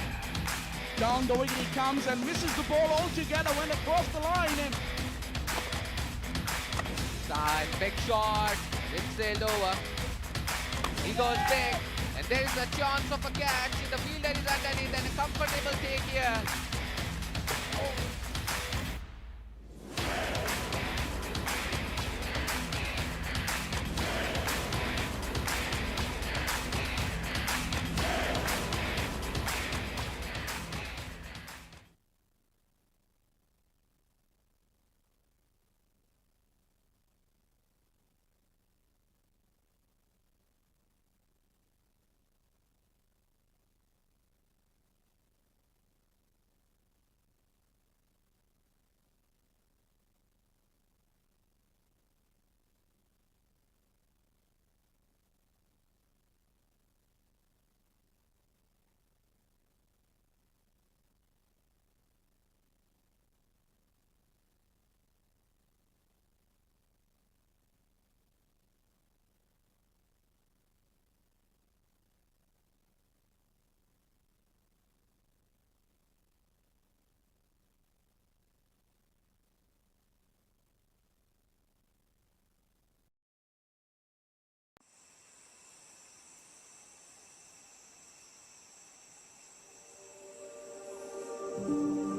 Down the wicket he comes and misses the ball altogether. Went across the line and side, big shot, it sailed over. He goes big, and there is a chance of a catch. The fielder is underneath, and a comfortable take here.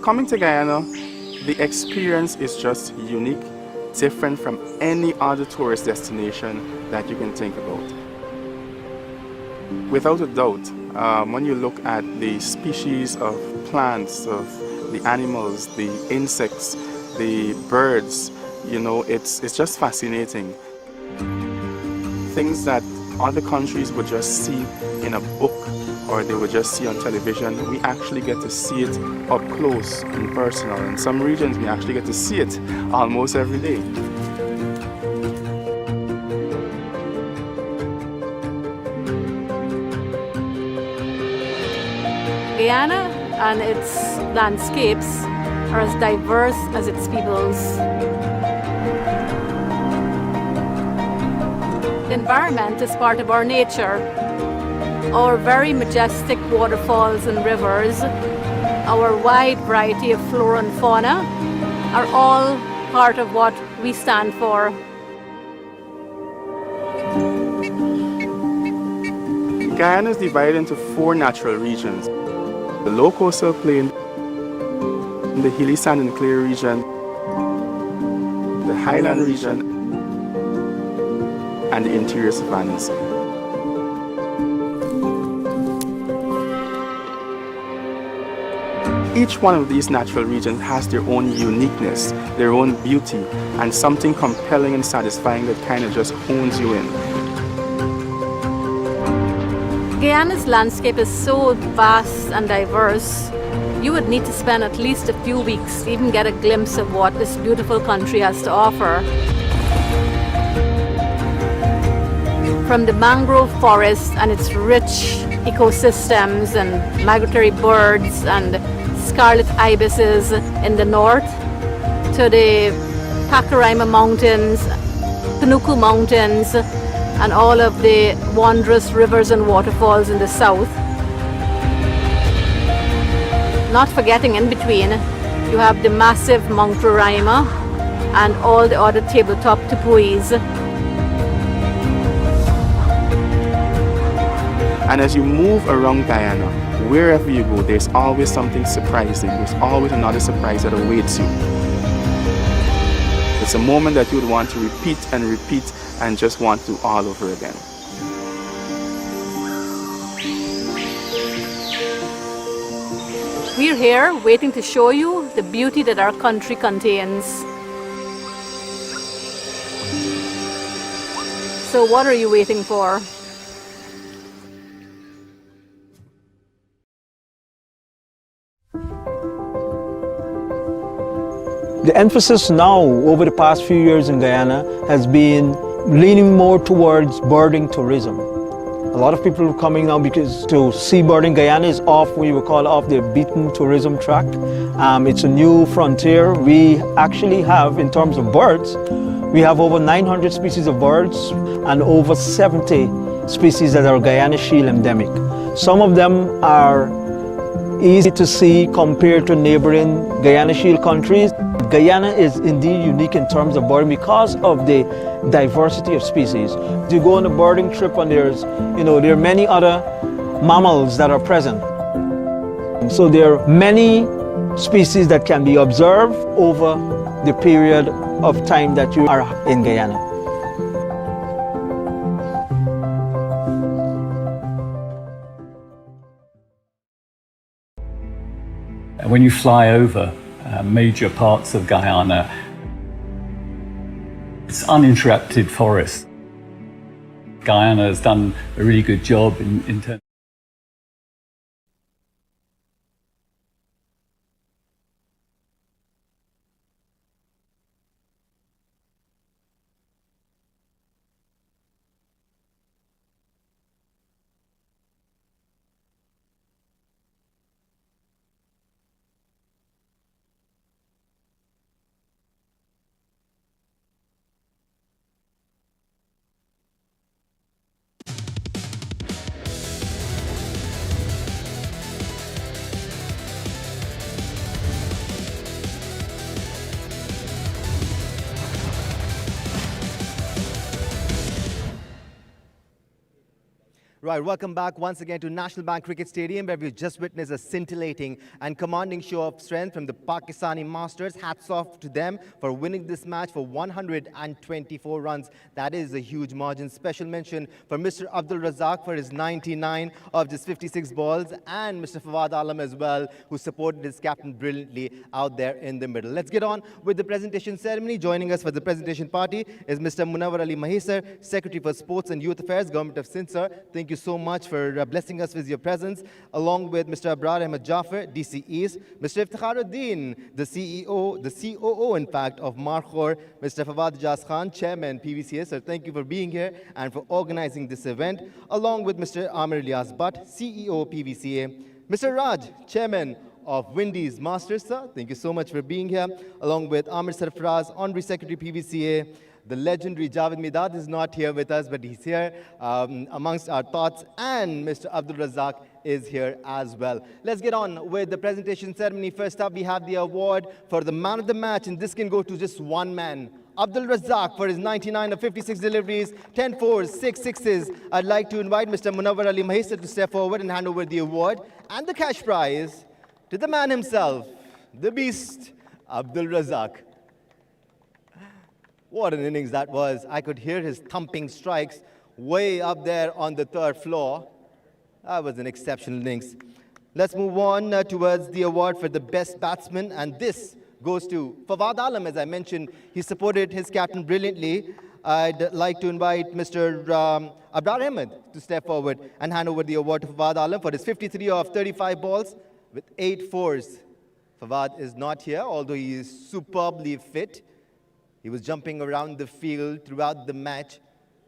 Coming to Guyana, the experience is just unique, different from any other tourist destination that you can think about. Without a doubt, when you look at the species of plants, of the animals, the insects, the birds, you know, it's just fascinating. Things that other countries would just see in a book or they would just see on television, we actually get to see it up close and personal. In some regions, we actually get to see it almost every day. Guyana and its landscapes are as diverse as its peoples. The environment is part of our nature. Our very majestic waterfalls and rivers, our wide variety of flora and fauna, are all part of what we stand for. Guyana is divided into 4 natural regions: the low coastal plain, the hilly sand and clay region, the highland region, and the interior savannas. Each one of these natural regions has their own uniqueness, their own beauty, and something compelling and satisfying that kind of just hones you in. Guyana's landscape is so vast and diverse, you would need to spend at least a few weeks to even get a glimpse of what this beautiful country has to offer. From the mangrove forest and its rich ecosystems and migratory birds and scarlet ibises in the north, to the Pacaraima Mountains, Panuku Mountains, and all of the wondrous rivers and waterfalls in the south. Not forgetting in between, you have the massive Mount Roraima and all the other tabletop tepuis. And as you move around Guyana, wherever you go, there's always something surprising. There's always another surprise that awaits you. It's a moment that you would want to repeat and just want to all over again. We're here waiting to show you the beauty that our country contains. So what are you waiting for? The emphasis now over the past few years in Guyana has been leaning more towards birding tourism. A lot of people are coming now because to see birding. Guyana is off, we would call off the beaten tourism track. It's a new frontier. We actually have, in terms of birds, we have over 900 species of birds and over 70 species that are Guyana Shield endemic. Some of them are easy to see compared to neighboring Guyana Shield countries. Guyana is indeed unique in terms of birding because of the diversity of species. You go on a birding trip and there are many other mammals that are present. And so there are many species that can be observed over the period of time that you are in Guyana. When you fly over major parts of Guyana, it's uninterrupted forest. Guyana has done a really good job in terms. Right, welcome back once again to National Bank Cricket Stadium, where we've just witnessed a scintillating and commanding show of strength from the Pakistani Masters. Hats off to them for winning this match for 124 runs. That is a huge margin. Special mention for Mr. Abdul Razak for his 99 of just 56 balls, and Mr. Fawad Alam as well, who supported his captain brilliantly out there in the middle. Let's get on with the presentation ceremony. Joining us for the presentation party is Mr. Munawar Ali Mahisar, Secretary for Sports and Youth Affairs, Government of Sindh, sir. Thank you so much for blessing us with your presence, along with Mr. Abrar Ahmed Jaffer, DC East, Mr. Iftikharuddin, the CEO, the COO, in fact, of Markhor, Mr. Fawad Jas Khan, Chairman, PVCA. So thank you for being here and for organizing this event, along with Mr. Amir Ilyas Butt, CEO, PVCA, Mr. Raj, Chairman of Windies Masters, sir. Thank you so much for being here, along with Amir Sarfaraz, Honorary Secretary PVCA. The legendary Javed Midad is not here with us, but he's here amongst our thoughts, and Mr. Abdul Razak is here as well. Let's get on with the presentation ceremony. First up, we have the award for the man of the match, and this can go to just one man. Abdul Razak for his 99 of 56 deliveries, 10 fours, 6 sixes. I'd like to invite Mr. Munawwar Ali Mahisa to step forward and hand over the award and the cash prize to the man himself, the beast, Abdul Razak. What an innings that was. I could hear his thumping strikes way up there on the third floor. That was an exceptional innings. Let's move on towards the award for the best batsman, and this goes to Fawad Alam. As I mentioned, he supported his captain brilliantly. I'd like to invite Mr. Abrar Ahmed to step forward and hand over the award to Fawad Alam for his 53 of 35 balls with 8 fours. Fawad is not here, although he is superbly fit. He was jumping around the field throughout the match.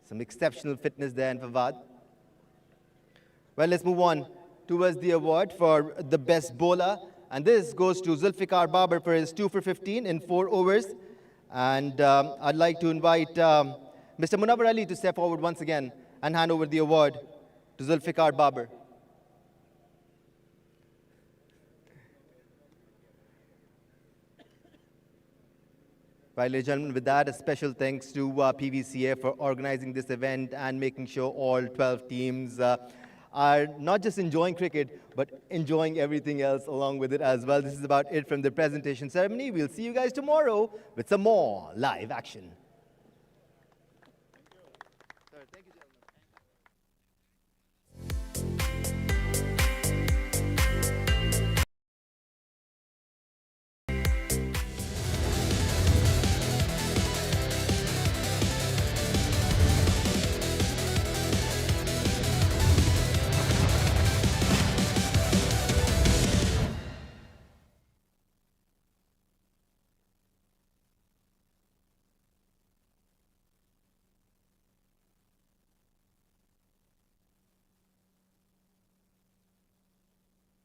Some exceptional fitness there in Fawad. Well, let's move on towards the award for the best bowler. And this goes to Zulfikar Babar for his 2 for 15 in 4 overs. And I'd like to invite Mr. Munawwar Ali to step forward once again and hand over the award to Zulfikar Babar. Right, ladies and gentlemen, with that, a special thanks to PVCA for organizing this event and making sure all 12 teams are not just enjoying cricket, but enjoying everything else along with it as well. This is about it from the presentation ceremony. We'll see you guys tomorrow with some more live action.